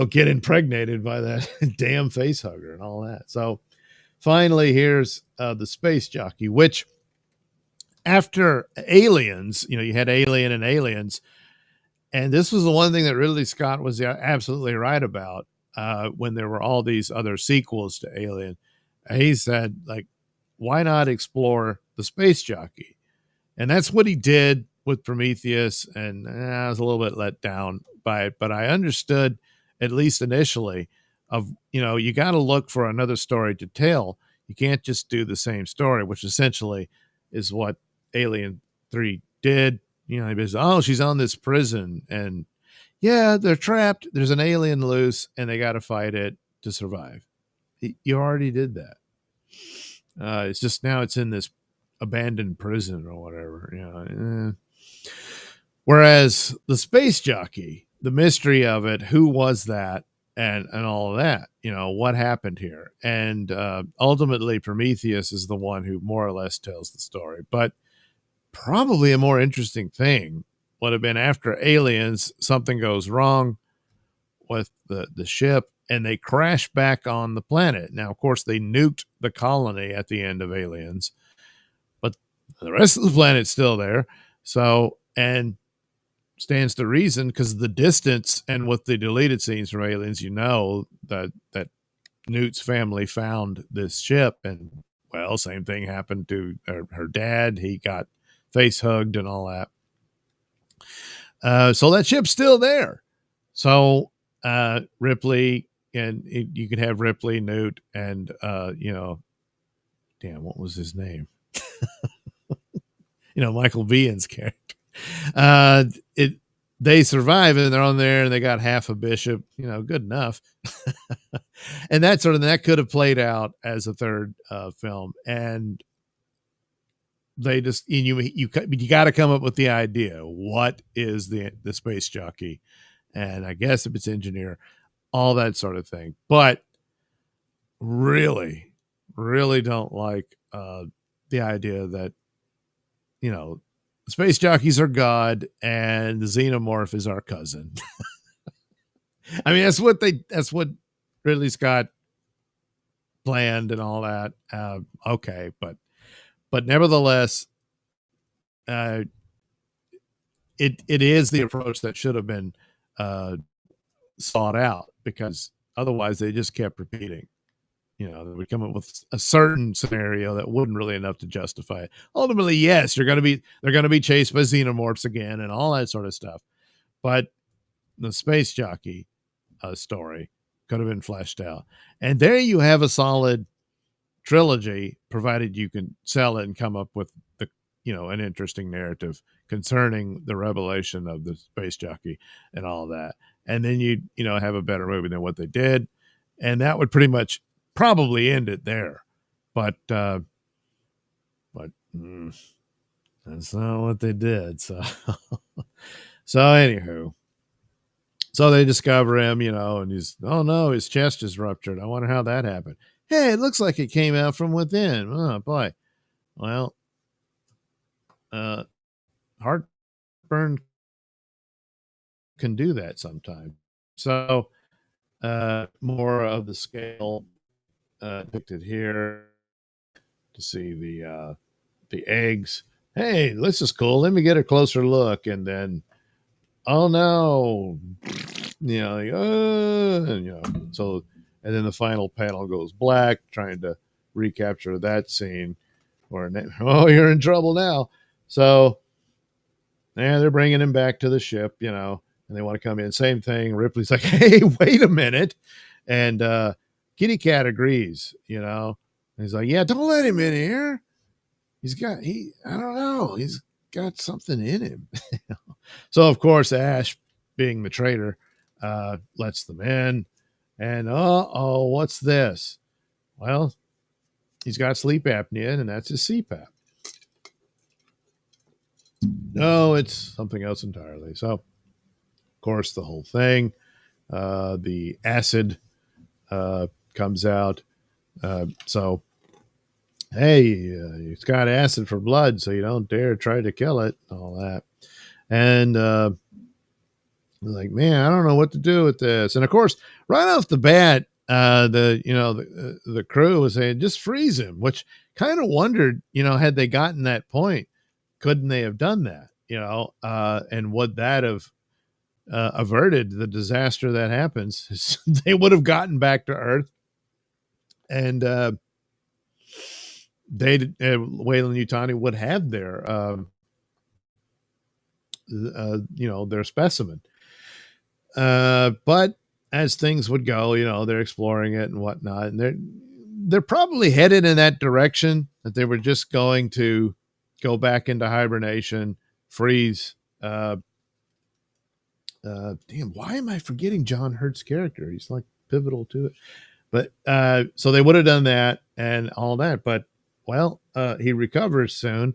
get impregnated by that damn face hugger and all that. So finally, here's the space jockey, which after Aliens, you had Alien and Aliens, and this was the one thing that Ridley Scott was absolutely right about when there were all these other sequels to Alien. He said, like, why not explore the space jockey? And that's what he did with Prometheus, and I was a little bit let down by it, but I understood, at least initially, of, you got to look for another story to tell. You can't just do the same story, which essentially is what Alien 3 did. She's on this prison, and yeah, they're trapped. There's an alien loose, and they got to fight it to survive. You already did that. It's just now it's in this abandoned prison or whatever. Whereas the space jockey, the mystery of it, who was that, and all of that, what happened here, and ultimately Prometheus is the one who more or less tells the story. But probably a more interesting thing would have been after Aliens, something goes wrong with the ship, and they crash back on the planet. Now, of course, they nuked the colony at the end of Aliens, but the rest of the planet's still there. So, and stands to reason, because of the distance and with the deleted scenes from Aliens, that Newt's family found this ship, and same thing happened to her dad. He got face hugged and all that. So that ship's still there. So Ripley, and you could have Ripley, Newt, and what was his name? Michael Bihn's character. They survive, and they're on there, and they got half a bishop. Good enough. And that could have played out as a third film, and they just you got to come up with the idea. What is the space jockey? And I guess if it's engineer, all that sort of thing. But really, really don't like the idea that space jockeys are God and the xenomorph is our cousin. I mean, that's what Ridley Scott planned and all that. Okay, but nevertheless, it is the approach that should have been sought out, because otherwise they just kept repeating. They would come up with a certain scenario that wasn't really enough to justify it. Ultimately, yes, they're going to be chased by xenomorphs again and all that sort of stuff. But the space jockey story could have been fleshed out. And there you have a solid trilogy, provided you can sell it and come up with an interesting narrative concerning the revelation of the space jockey and all that. And then you have a better movie than what they did. And that would pretty much probably end it there. But that's not what they did. So anywho, so they discover him, and he's, oh no, his chest is ruptured. I wonder how that happened. Hey, it looks like it came out from within. Oh boy. Well, heartburn can do that sometimes. So more of the scale depicted here to see the eggs. Hey, this is cool. Let me get a closer look. And then, oh no, so, and then the final panel goes black, trying to recapture that scene where, oh, you're in trouble now. So they're bringing him back to the ship, and they want to come in. Same thing. Ripley's like, hey, wait a minute. And Kitty Cat agrees, And he's like, yeah, don't let him in here. I don't know. He's got something in him. So, of course, Ash, being the traitor, lets them in. And, what's this? Well, he's got sleep apnea, and that's his CPAP. No, it's something else entirely. So, of course, the whole thing, the acid comes out. So hey, it's got acid for blood, so you don't dare try to kill it, all that. And like, man, I don't know what to do with this. And of course, right off the bat, the crew was saying just freeze him, which kind of wondered, had they gotten that point, couldn't they have done that? And would that have averted the disaster that happens? They would have gotten back to Earth, and Wayland Yutani would have their specimen. But as things would go, they're exploring it and whatnot, and they're probably headed in that direction, that they were just going to go back into hibernation, freeze. Damn, why am I forgetting John Hurt's character? He's like pivotal to it. But so they would have done that and all that, but he recovers soon.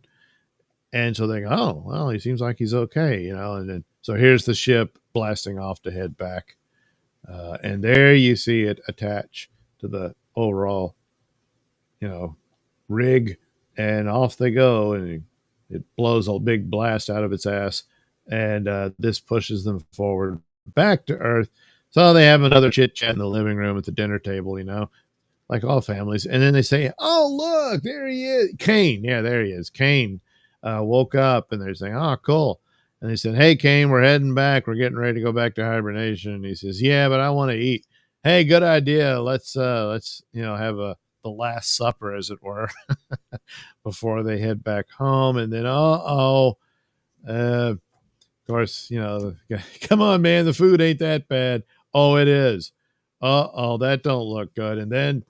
And so they go, oh, well, he seems like he's okay, and then so here's the ship blasting off to head back. And there you see it attach to the overall, rig, and off they go, and it blows a big blast out of its ass. And this pushes them forward back to Earth. So they have another chit chat in the living room at the dinner table, like all families. And then they say, oh, look, there he is. Kane. Yeah, there he is. Kane woke up, and they're saying, oh, cool. And they said, hey, Kane, we're heading back. We're getting ready to go back to hibernation. And he says, yeah, but I want to eat. Hey, good idea. Let's have the last supper, as it were, before they head back home. And then, of course, come on, man, the food ain't that bad. Oh, it is. That don't look good. And then,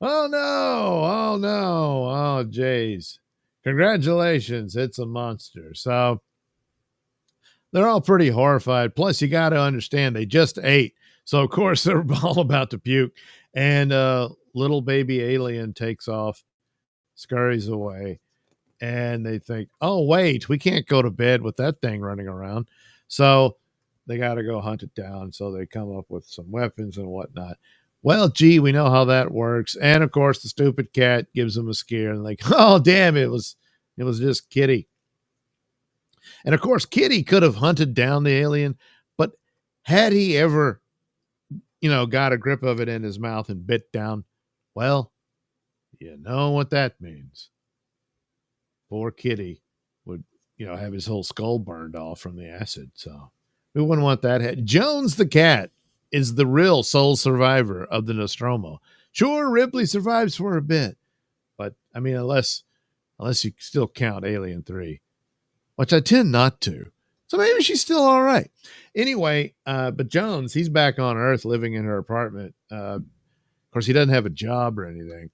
oh no, oh jeez, congratulations, it's a monster. So they're all pretty horrified. Plus, you got to understand, they just ate, so of course they're all about to puke. And little baby alien takes off, scurries away, and they think, oh wait, we can't go to bed with that thing running around. So they got to go hunt it down. So they come up with some weapons and whatnot. Well, gee, we know how that works. And of course, the stupid cat gives them a scare, and like, oh damn, it was just Kitty. And of course, Kitty could have hunted down the alien, but had he ever, got a grip of it in his mouth and bit down, well, you know what that means. Poor Kitty would, have his whole skull burned off from the acid. So we wouldn't want that. Jones the cat is the real sole survivor of the Nostromo. Sure, Ripley survives for a bit, but I mean, unless you still count Alien 3, which I tend not to. So maybe she's still all right. Anyway, but Jones, he's back on Earth living in her apartment. Of course, he doesn't have a job or anything.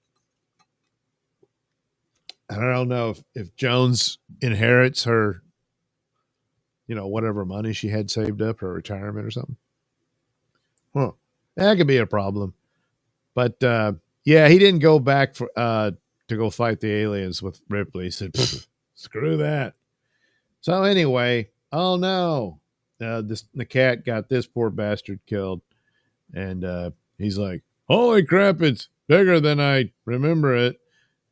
I don't know if Jones inherits her, whatever money she had saved up, her retirement or something. Huh. That could be a problem. But yeah, he didn't go back to go fight the aliens with Ripley. He said, screw that. So anyway, oh no, the cat got this poor bastard killed. And he's like, holy crap, it's bigger than I remember it.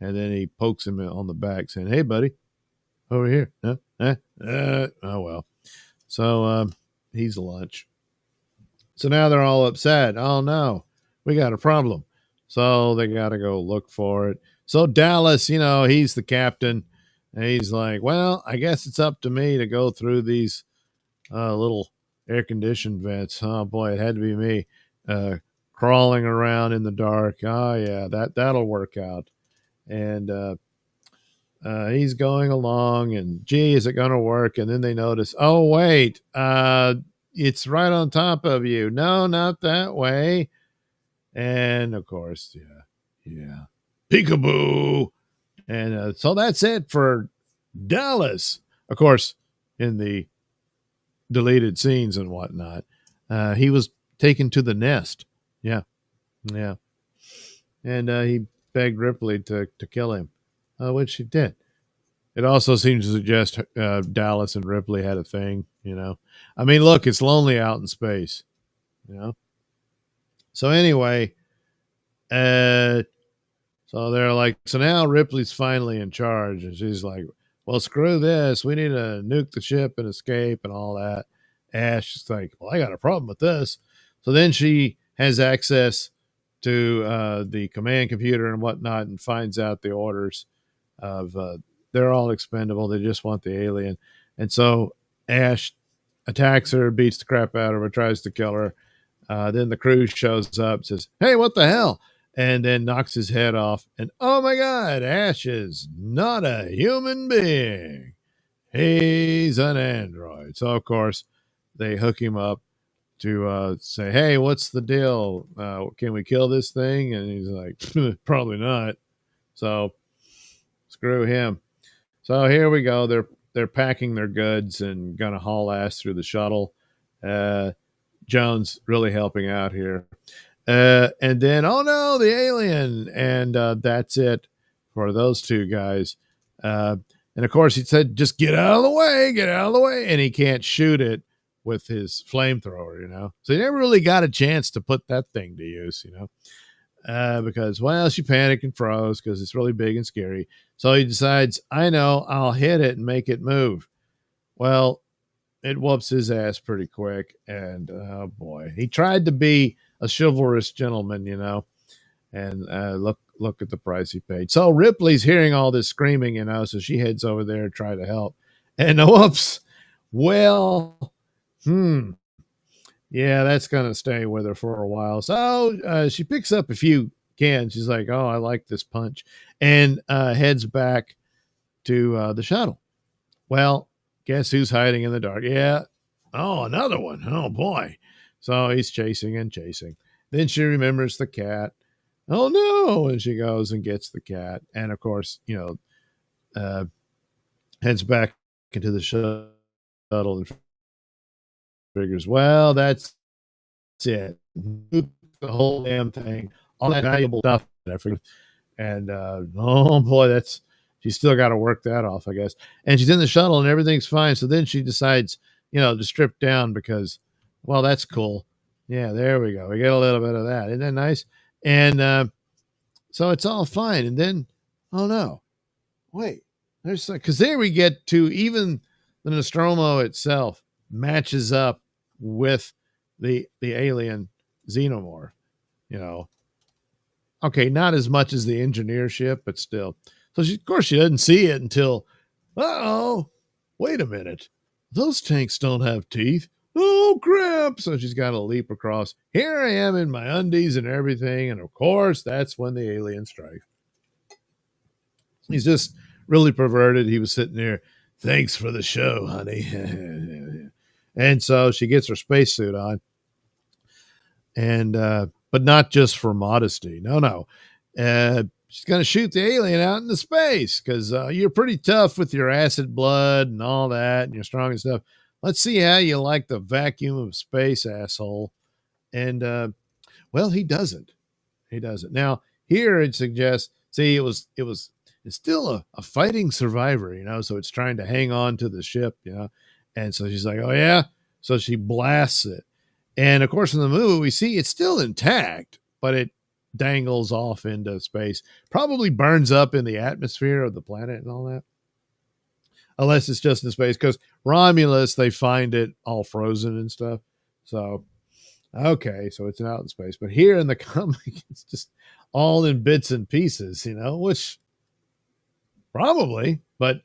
And then he pokes him on the back saying, hey, buddy, over here. Huh? Oh, well. So he's lunch. So now they're all upset. Oh, no, we got a problem. So they got to go look for it. So Dallas, he's the captain. And he's like, well, I guess it's up to me to go through these little air-conditioned vents. Oh, boy, it had to be me crawling around in the dark. Oh, yeah, that'll work out. And he's going along, and gee, is it going to work? And then they notice, oh, wait, it's right on top of you. No, not that way. And of course, yeah, peekaboo. And so that's it for Dallas. Of course, in the deleted scenes and whatnot, he was taken to the nest. Yeah. And he begged Ripley to kill him, which she did. It also seems to suggest Dallas and Ripley had a thing, I mean, look, it's lonely out in space, So anyway, So they're like, so now Ripley's finally in charge, and she's like, well, screw this. We need to nuke the ship and escape and all that. Ash is like, well, I got a problem with this. So then she has access to the command computer and whatnot and finds out the orders of they're all expendable. They just want the alien. And so Ash attacks her, beats the crap out of her, tries to kill her. Then the crew shows up, says, hey, what the hell? And then knocks his head off. And oh my God, Ash is not a human being. He's an android. So, of course, they hook him up to say, hey, what's the deal? Can we kill this thing? And he's like, probably not. So, screw him. So here we go. They're packing their goods and gonna haul ass through the shuttle. Jones really helping out here. And then, oh no, the alien. And that's it for those two guys. And of course, he said, just get out of the way, get out of the way. And he can't shoot it with his flamethrower, you know. So he never really got a chance to put that thing to use, you know, because, well, she panicked and froze because it's really big and scary. So he decides, I know, I'll hit it and make it move. Well, it whoops his ass pretty quick. And oh boy, he tried to be a chivalrous gentleman, you know, and look at the price he paid. So Ripley's hearing all this screaming, you know, so she heads over there to try to help. And whoops, well, yeah, that's going to stay with her for a while. So she picks up a few cans. She's like, oh, I like this punch, and heads back to the shuttle. Well, guess who's hiding in the dark? Yeah. Oh, another one. Oh, boy. So he's chasing and chasing. Then she remembers the cat. Oh, no. And she goes and gets the cat. And, of course, you know, heads back into the shuttle and figures, well, that's it. The whole damn thing. All that valuable stuff. I forget. And, oh, boy, she's still got to work that off, I guess. And she's in the shuttle and everything's fine. So then she decides, you know, to strip down because, well, that's cool. Yeah, there we go. We get a little bit of that. Isn't that nice? And so it's all fine. And then, oh no, wait, because there we get to even the Nostromo itself matches up with the alien xenomorph, you know. Okay, not as much as the engineer ship, but still. So of course she doesn't see it until, wait a minute. Those tanks don't have teeth. Oh, crap. So she's got to leap across. Here I am in my undies and everything. And of course, that's when the alien strikes. He's just really perverted. He was sitting there. Thanks for the show, honey. And so she gets her spacesuit on. And, but not just for modesty. No. She's going to shoot the alien out into space because you're pretty tough with your acid blood and all that and you're strong and stuff. Let's see how you like the vacuum of space, asshole. And, well, he doesn't. He doesn't. Now, here it suggests, see, it's still a fighting survivor, you know, so it's trying to hang on to the ship, you know. And so she's like, oh, yeah. So she blasts it. And, of course, in the movie, we see it's still intact, but it dangles off into space. Probably burns up in the atmosphere of the planet and all that. Unless it's just in space, because Romulus, they find it all frozen and stuff. So, okay, so it's out in space. But here in the comic, it's just all in bits and pieces, you know, which probably, but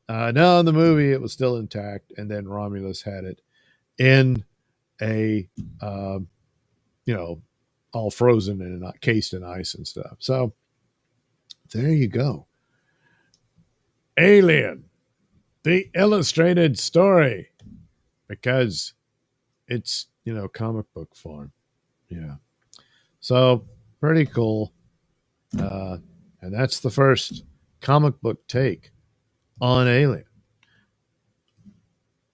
no, in the movie, it was still intact. And then Romulus had it in a, you know, all frozen and not cased in ice and stuff. So there you go. Alien, the illustrated story, because it's, you know, comic book form. Yeah. So pretty cool. And that's the first comic book take on Alien.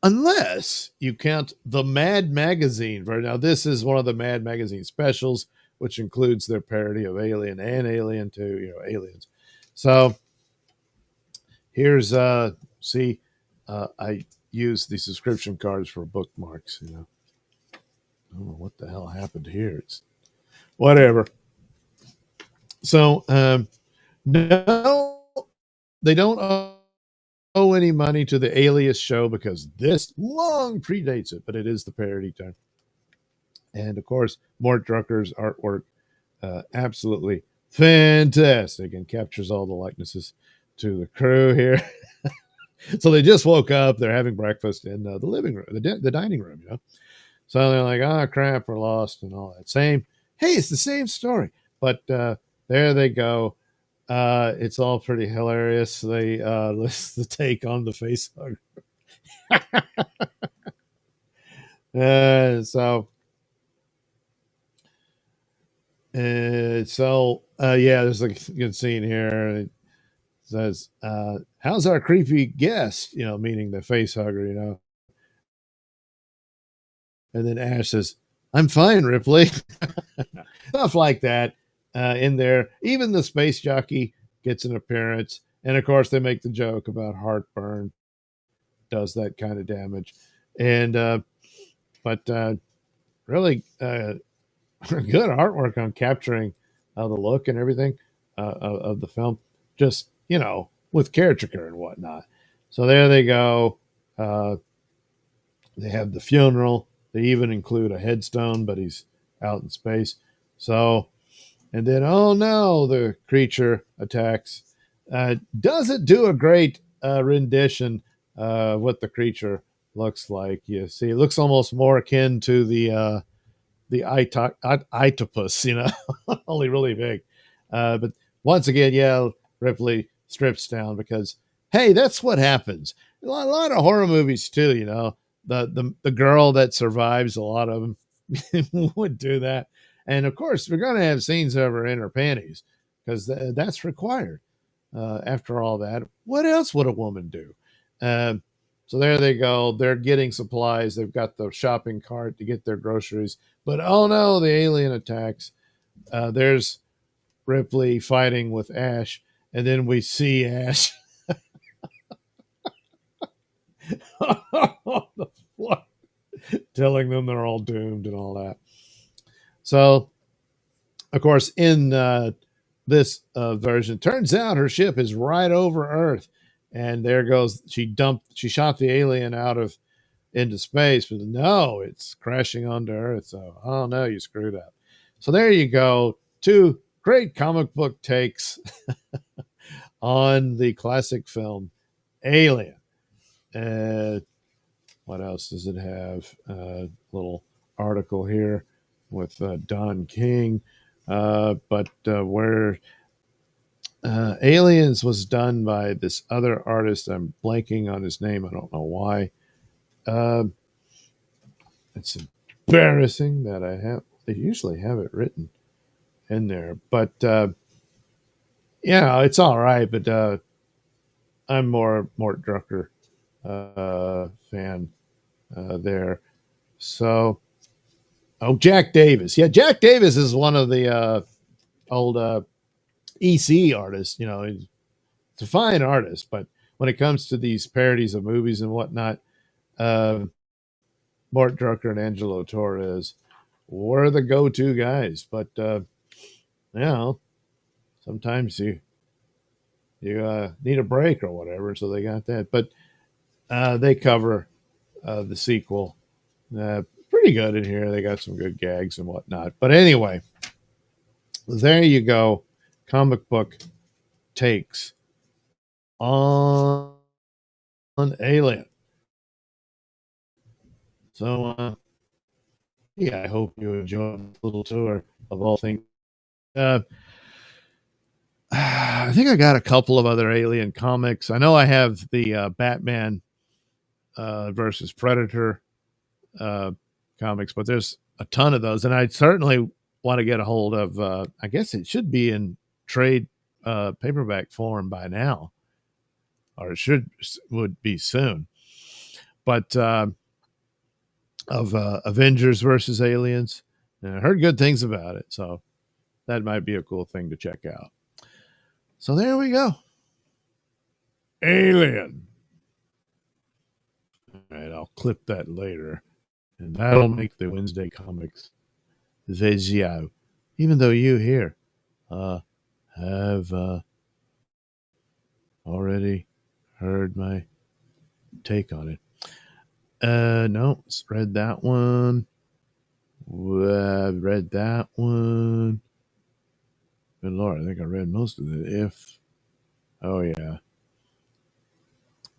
Unless you count the Mad Magazine. Now, this is one of the Mad Magazine specials, which includes their parody of Alien and Alien 2, you know, Aliens. So here's, I use the subscription cards for bookmarks, you know. I don't know what the hell happened here. It's whatever. So No, they don't owe any money to the Alias show because this long predates it, but it is the parody time. And of course, Mort Drucker's artwork, absolutely fantastic, and captures all the likenesses to the crew here. So they just woke up. They're having breakfast in the living room, the dining room, you know. So they're like, oh, crap, we're lost and all that. Hey, it's the same story. But there they go. It's all pretty hilarious. They list the take on the face hug. So yeah, there's a good scene here. It says, how's our creepy guest? You know, meaning the face hugger, you know. And then Ash says, I'm fine, Ripley. Stuff like that in there. Even the space jockey gets an appearance. And of course, they make the joke about heartburn does that kind of damage. And, but really good artwork on capturing the look and everything of the film, just, you know, with caricature and whatnot. So there they go. They have the funeral. They even include a headstone, but he's out in space. So, and then, oh no, the creature attacks. Doesn't do a great rendition of what the creature looks like. You see, it looks almost more akin to the Itopus, you know, only really big. But once again, yeah, Ripley strips down because, hey, that's what happens. A lot of horror movies too, you know. The girl that survives, a lot of them would do that. And of course, we're going to have scenes of her in her panties because that's required. After all that, what else would a woman do? Uh, so there they go. They're getting supplies. They've got the shopping cart to get their groceries. But oh no, the alien attacks. There's Ripley fighting with Ash. And then we see Ash on the floor, telling them they're all doomed and all that. So, of course, in this version, turns out her ship is right over Earth. And there goes, she shot the alien out of into space, but no, it's crashing onto Earth. So, oh no, you screwed up. So there you go. Two great comic book takes on the classic film Alien. What else does it have? Little article here with Don King. But where Aliens was done by this other artist. I'm blanking on his name. I don't know why. Uh, it's embarrassing that I have. They usually have it written in there, but yeah, it's all right. But I'm more Mort Drucker fan there. So, oh, Jack Davis. Yeah, Jack Davis is one of the old EC artists. You know, he's a fine artist, but when it comes to these parodies of movies and whatnot, uh, Mort Drucker and Angelo Torres were the go-to guys. But you know, sometimes you need a break or whatever, so they got that. But they cover the sequel pretty good in here. They got some good gags and whatnot. But anyway, there you go. Comic book takes on Alien. So, yeah, I hope you enjoyed a little tour of all things. Uh, I think I got a couple of other Alien comics. I know I have the Batman versus Predator uh, comics, but there's a ton of those, and I certainly want to get a hold of. I guess it should be in trade paperback form by now, or it would be soon. But of Avengers versus Aliens, and I heard good things about it, so that might be a cool thing to check out. So there we go. Alien. All right, I'll clip that later, and that'll make the Wednesday comics video. Even though you here have already heard my take on it. No, read that one. Read that one. Good Lord, I think I read most of it. If, oh yeah,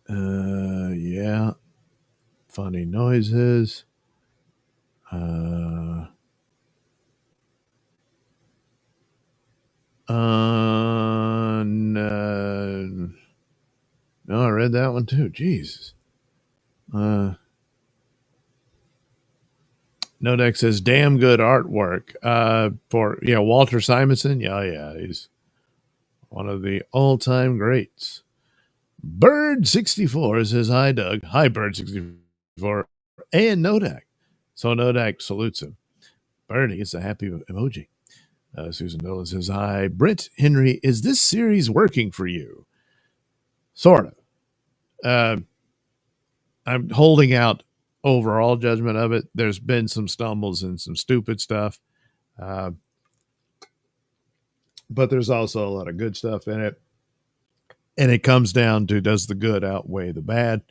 yeah, funny noises. Uh, no, no, I read that one too. Jesus. Nodex says, damn good artwork. For, yeah, Walter Simonson. Yeah, yeah, he's one of the all time greats. Bird64 says, hi, Doug. Hi, Bird64. And Nodak. So Nodak salutes him. Bernie is a happy emoji. Susan Nolan says, hi. Britt Henry, is this series working for you? Sort of. I'm holding out overall judgment of it. There's been some stumbles and some stupid stuff. But there's also a lot of good stuff in it. And it comes down to, does the good outweigh the bad?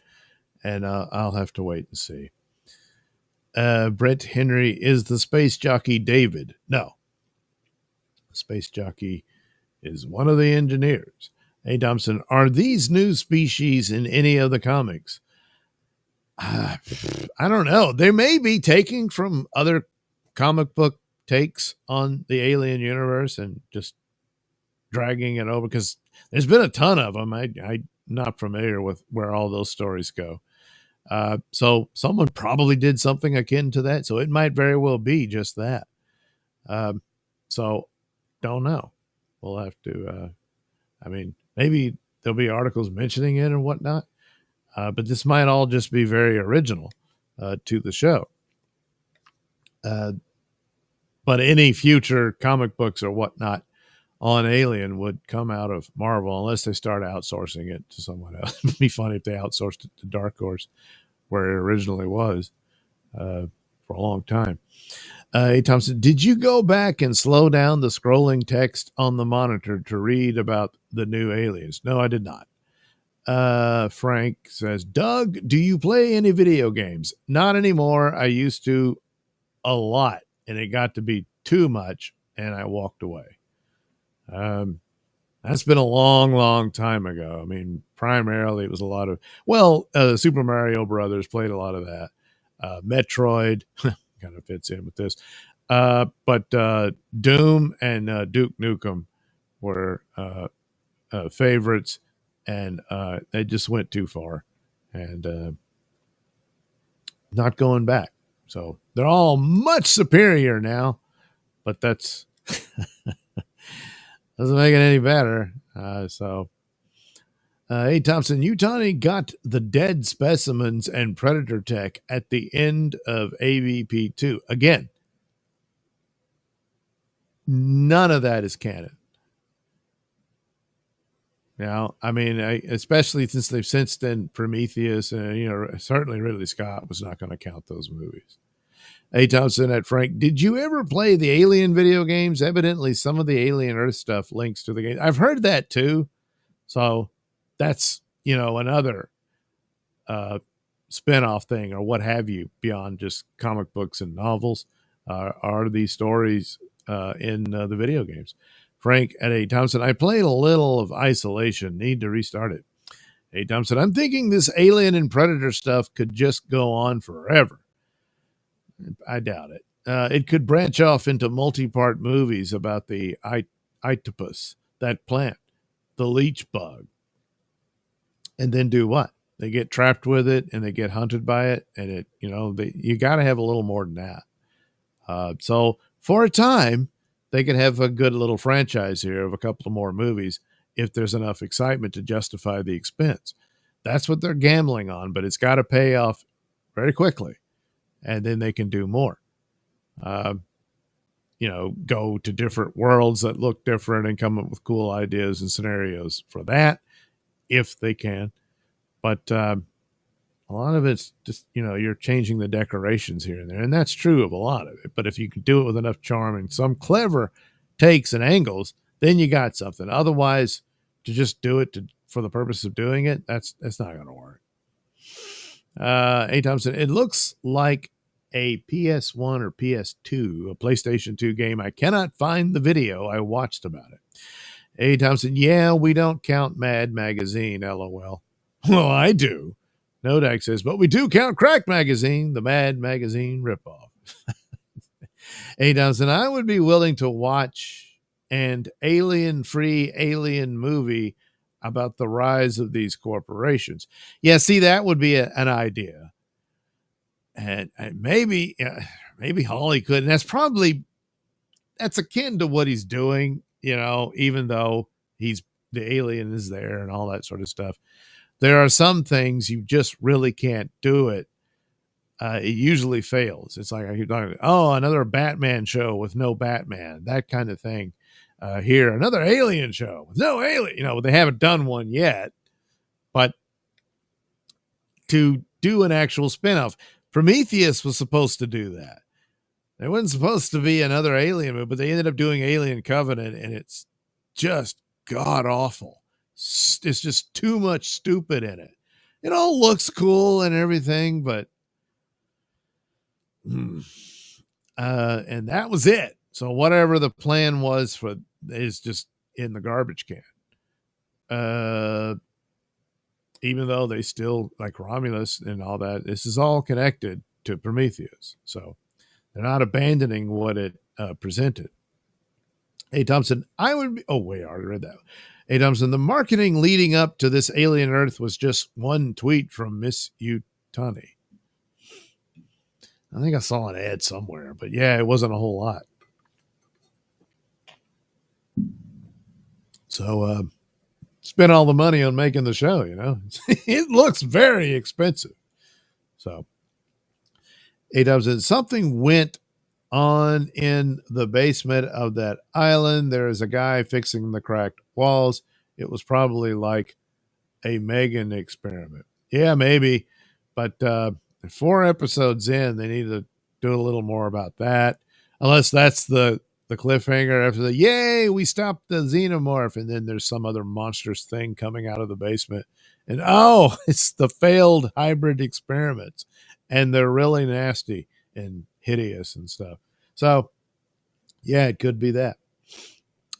And I'll have to wait and see. Brett Henry, is the space jockey David? No. The space jockey is one of the engineers. Hey, Thompson, are these new species in any of the comics? I don't know. They may be taking from other comic book takes on the alien universe and just dragging it over, because there's been a ton of them. I'm not familiar with where all those stories go. So someone probably did something akin to that. So it might very well be just that. So don't know. We'll have to, maybe there'll be articles mentioning it and whatnot. But this might all just be very original to the show. But any future comic books or whatnot on Alien would come out of Marvel unless they start outsourcing it to someone else. It'd be funny if they outsourced it to Dark Horse, where it originally was for a long time. Hey, Thompson, did you go back and slow down the scrolling text on the monitor to read about the new aliens? No, I did not. Frank says, Doug, do you play any video games? Not anymore. I used to a lot, and it got to be too much, and I walked away. That's been a long, long time ago. I mean, primarily it was a lot of, Super Mario Brothers, played a lot of that. Metroid kind of fits in with this. But Doom and Duke Nukem were favorites, and they just went too far and not going back. So they're all much superior now, but that's doesn't make it any better. Hey, Thompson, Utani got the dead specimens and Predator tech at the end of AVP2. Again, none of that is canon. Now, I mean, especially since they've since then Prometheus and, certainly Ridley Scott was not going to count those movies. Hey, Thompson at Frank, did you ever play the Alien video games? Evidently, some of the Alien Earth stuff links to the game. I've heard that too. So that's, another spin-off thing or what have you beyond just comic books and novels are these stories in the video games. Frank at A. Thompson, I played a little of Isolation. Need to restart it. A. Thompson, I'm thinking this Alien and Predator stuff could just go on forever. I doubt it. It could branch off into multi-part movies about the Itopus, that plant, the leech bug. And then do what? They get trapped with it and they get hunted by it. And it, you got to have a little more than that. So for a time, they could have a good little franchise here of a couple of more movies if there's enough excitement to justify the expense. That's what they're gambling on, but it's got to pay off very quickly. And then they can do more. Go to different worlds that look different and come up with cool ideas and scenarios for that, if they can. But a lot of it's just, you're changing the decorations here and there. And that's true of a lot of it. But if you can do it with enough charm and some clever takes and angles, then you got something. Otherwise, to just do it for the purpose of doing it, that's not going to work. A. Thompson, it looks like a PS1 or PS2, a PlayStation 2 game. I cannot find the video I watched about it. A. Thompson, yeah, we don't count Mad Magazine, LOL. Well, I do. Nodak says, but we do count Crack Magazine, the Mad Magazine ripoff. A. Thompson, I would be willing to watch an alien-free alien movie about the rise of these corporations. Yeah, see, that would be an idea. And maybe Holly could. And that's akin to what he's doing, even though the alien is there and all that sort of stuff. There are some things you just really can't do it. It usually fails. It's like, another Batman show with no Batman, that kind of thing. Here, another alien show with no alien. They haven't done one yet, but to do an actual spinoff, Prometheus was supposed to do that. There wasn't supposed to be another alien movie, but they ended up doing Alien Covenant, and it's just god awful. It's just too much stupid in it. It all looks cool and everything, but and that was it. So whatever the plan was is just in the garbage can. Even though they still like Romulus and all that, this is all connected to Prometheus. So they're not abandoning what it presented. A. Thompson, I would be, I already read that. A. Thompson, the marketing leading up to this alien Earth was just one tweet from Miss Utani. I think I saw an ad somewhere, but yeah, it wasn't a whole lot. So spent all the money on making the show, It looks very expensive. So A-Dubs, something went on in the basement of that island. There is a guy fixing the cracked walls. It was probably like a Megan experiment. Yeah, maybe. But 4 episodes in, they need to do a little more about that. Unless that's the cliffhanger after yay, we stopped the xenomorph, and then there's some other monstrous thing coming out of the basement. And it's the failed hybrid experiments. And they're really nasty and hideous and stuff. So, yeah, it could be that.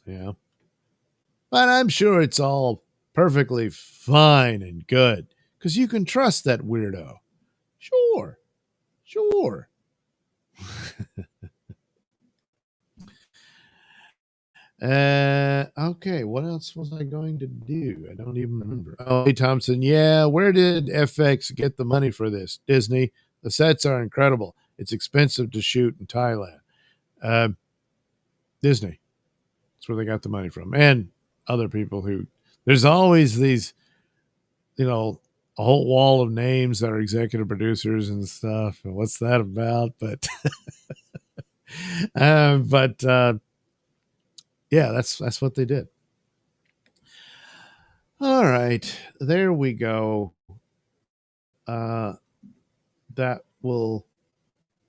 Yeah. But I'm sure it's all perfectly fine and good because you can trust that weirdo. Sure. Okay, what else was I going to do? I don't even remember. A. Thompson, yeah, where did FX get the money for this? Disney. The sets are incredible. It's expensive to shoot in Thailand. Disney. That's where they got the money from. And other people there's always these, a whole wall of names that are executive producers and stuff. And what's that about? But, yeah, that's what they did. All right, there we go. That will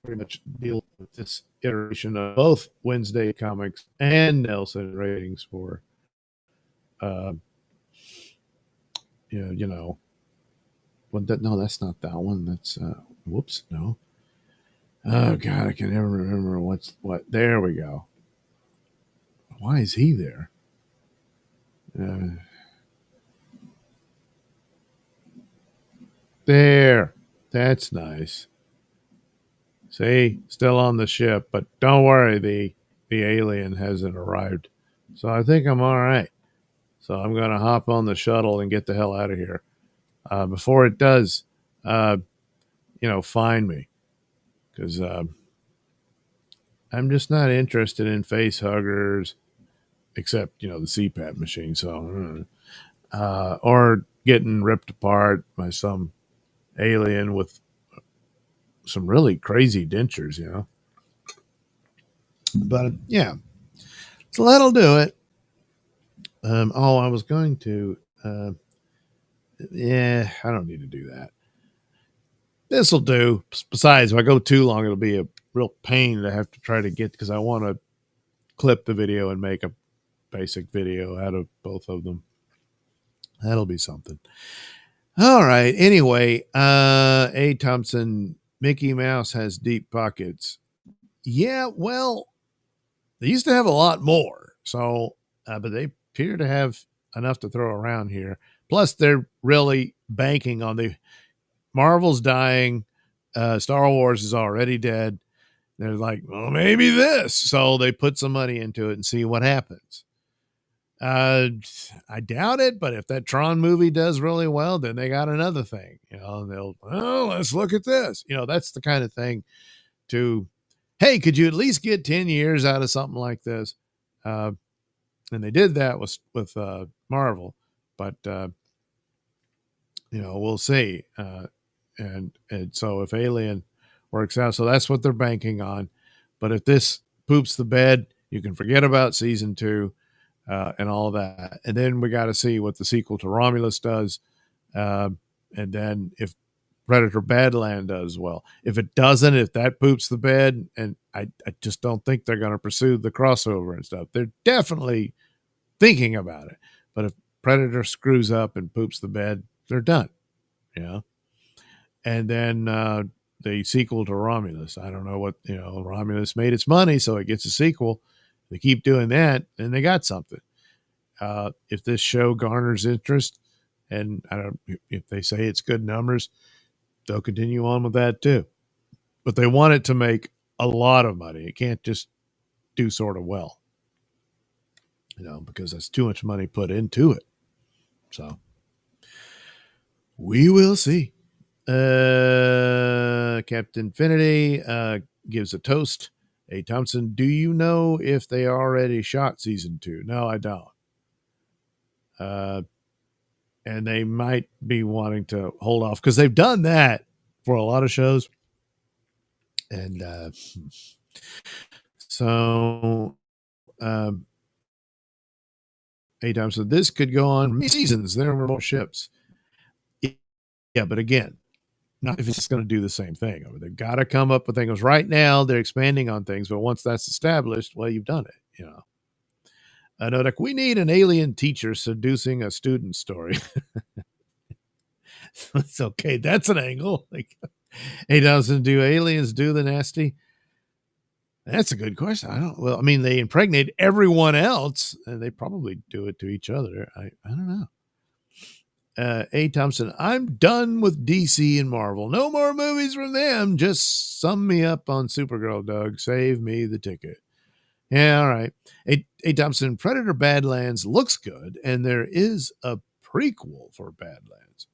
pretty much deal with this iteration of both Wednesday Comics and Nailsin ratings for, no, that's not that one. That's whoops, no. Oh God, I can never remember what. There we go. Why is he there? There. That's nice. See, still on the ship, but don't worry, the alien hasn't arrived. So I think I'm all right. So I'm going to hop on the shuttle and get the hell out of here before it does, find me. Because I'm just not interested in face huggers, except, the CPAP machine. So, or getting ripped apart by some alien with some really crazy dentures, But yeah, so that'll do it. I was going to, I don't need to do that. This will do. Besides, if I go too long, it'll be a real pain to have to try to get, because I want to clip the video and make a basic video out of both of them. That'll be something. All right. Anyway, A. Thompson, Mickey Mouse has deep pockets. Yeah, well, they used to have a lot more. So, but they appear to have enough to throw around here. Plus, they're really banking on the Marvel's dying. Star Wars is already dead. They're like, well, maybe this. So they put some money into it and see what happens. I doubt it, but if that Tron movie does really well, then they got another thing. Let's look at this. That's the kind of thing to, hey, could you at least get 10 years out of something like this? And they did that with Marvel, but we'll see. And so if Alien works out, so that's what they're banking on. But if this poops the bed, you can forget about season 2 and all that. And then we got to see what the sequel to Romulus does. And then if Predator Badland does well. If it doesn't, if that poops the bed, and I just don't think they're going to pursue the crossover and stuff. They're definitely thinking about it. But if Predator screws up and poops the bed, they're done. And then the sequel to Romulus. I don't know what, Romulus made its money, so it gets a sequel. They keep doing that, and they got something. If this show garners interest, and if they say it's good numbers, they'll continue on with that too. But they want it to make a lot of money. It can't just do sort of well, because that's too much money put into it. So we will see. Captain Infinity gives a toast. A. Thompson, do you know if they already shot season 2? No, I don't. And they might be wanting to hold off because they've done that for a lot of shows. And so A. Thompson, this could go on many seasons. There were more ships. Yeah, but again, not if it's going to do the same thing. They've got to come up with things. Right now, they're expanding on things, but once that's established, well, you've done it. No, like we need an alien teacher seducing a student story. It's okay. That's an angle. Like, hey, doesn't do aliens do the nasty? That's a good question. Well, I mean, they impregnate everyone else, and they probably do it to each other. I don't know. A. Thompson, I'm done with DC and Marvel. No more movies from them. Just sum me up on Supergirl, Doug. Save me the ticket. Yeah, all right. A. Thompson, Predator Badlands looks good, and there is a prequel for Badlands.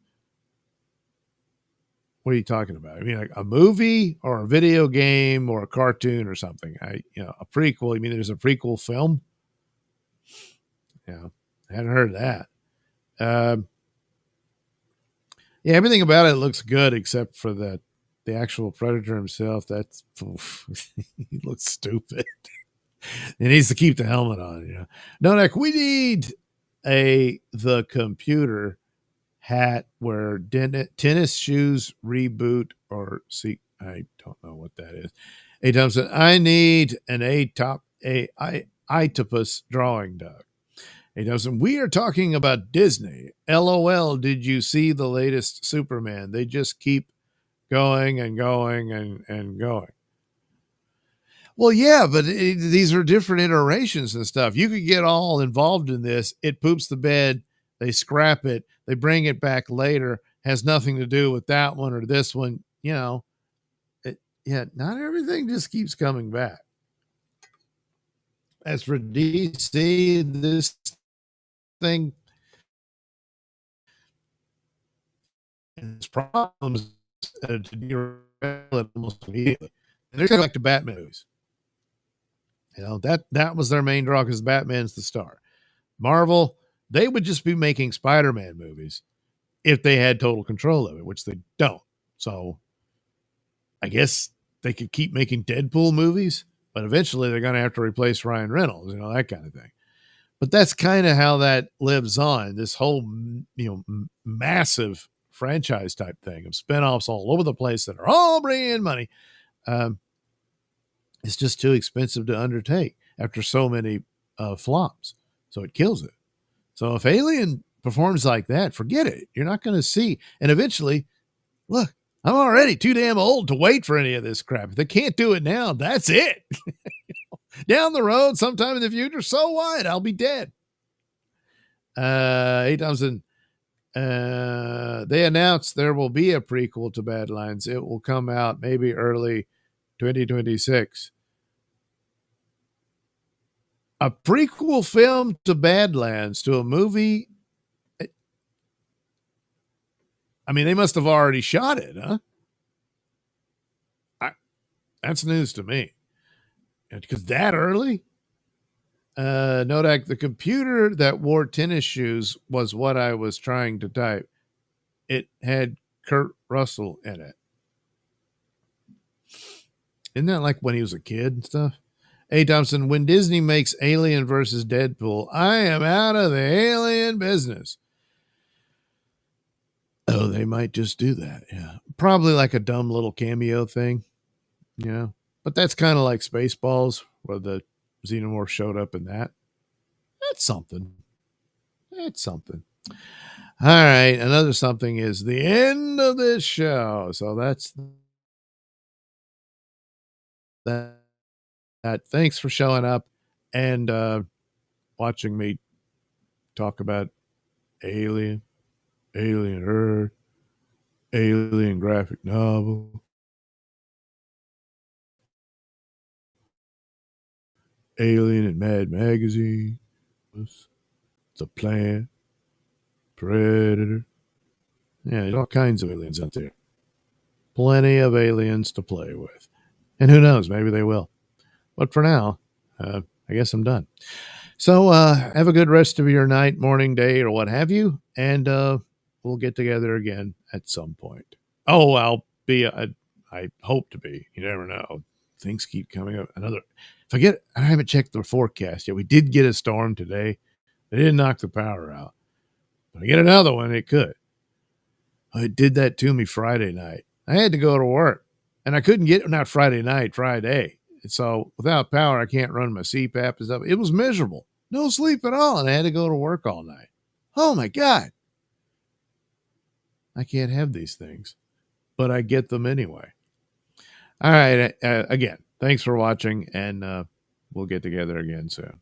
What are you talking about? I mean, like a movie or a video game or a cartoon or something? A prequel. You mean there's a prequel film? Yeah, I hadn't heard of that. Yeah, everything about it looks good except for the actual Predator himself. That's he looks stupid. He needs to keep the helmet on. No, like we need the computer hat where tennis shoes reboot or see. I don't know what that is. A. Thompson, I need an octopus drawing, Doug. He doesn't. We are talking about Disney. LOL. Did you see the latest Superman? They just keep going and going and going. Well, yeah, but these are different iterations and stuff. You could get all involved in this. It poops the bed. They scrap it. They bring it back later. Has nothing to do with that one or this one. Not everything just keeps coming back. As for DC, this thing its problems to derail it almost immediately. And they're going back to Batman movies. That was their main draw because Batman's the star. Marvel, they would just be making Spider-Man movies if they had total control of it, which they don't. So I guess they could keep making Deadpool movies, but eventually they're going to have to replace Ryan Reynolds, that kind of thing. But that's kind of how that lives on. This whole, massive franchise type thing of spinoffs all over the place that are all bringing in money. It's just too expensive to undertake after so many flops. So it kills it. So if Alien performs like that, forget it. You're not going to see. And eventually, look, I'm already too damn old to wait for any of this crap. If they can't do it now, that's it. Down the road, sometime in the future, so what? I'll be dead. 8,000. They announced there will be a prequel to Badlands. It will come out maybe early 2026. A prequel film to Badlands, to a movie. I mean, they must have already shot it, huh? That's news to me. Because that early? Nodak, the computer that wore tennis shoes was what I was trying to type. It had Kurt Russell in it. Isn't that like when he was a kid and stuff? Hey, Thompson, when Disney makes Alien versus Deadpool, I am out of the alien business. Oh, they might just do that. Yeah. Probably like a dumb little cameo thing. Yeah. But that's kind of like Spaceballs, where the Xenomorph showed up in that. That's something. That's something. All right. Another something is the end of this show. So that's that. Thanks for showing up and watching me talk about Alien Earth, Alien graphic novel, Alien and Mad Magazine, The Plant, Predator. Yeah, there's all kinds of aliens out there. Plenty of aliens to play with. And who knows, maybe they will. But for now, I guess I'm done. So have a good rest of your night, morning, day, or what have you. And we'll get together again at some point. Oh, I'll be, I hope to be. You never know. Things keep coming up. I haven't checked the forecast yet. We did get a storm today. They didn't knock the power out. But I get another one, it could. It did that to me Friday night. I had to go to work. And I couldn't get, not Friday night, Friday. So without power, I can't run my CPAP and stuff. It was miserable. No sleep at all. And I had to go to work all night. Oh, my God. I can't have these things. But I get them anyway. All right. Again, thanks for watching. And we'll get together again soon.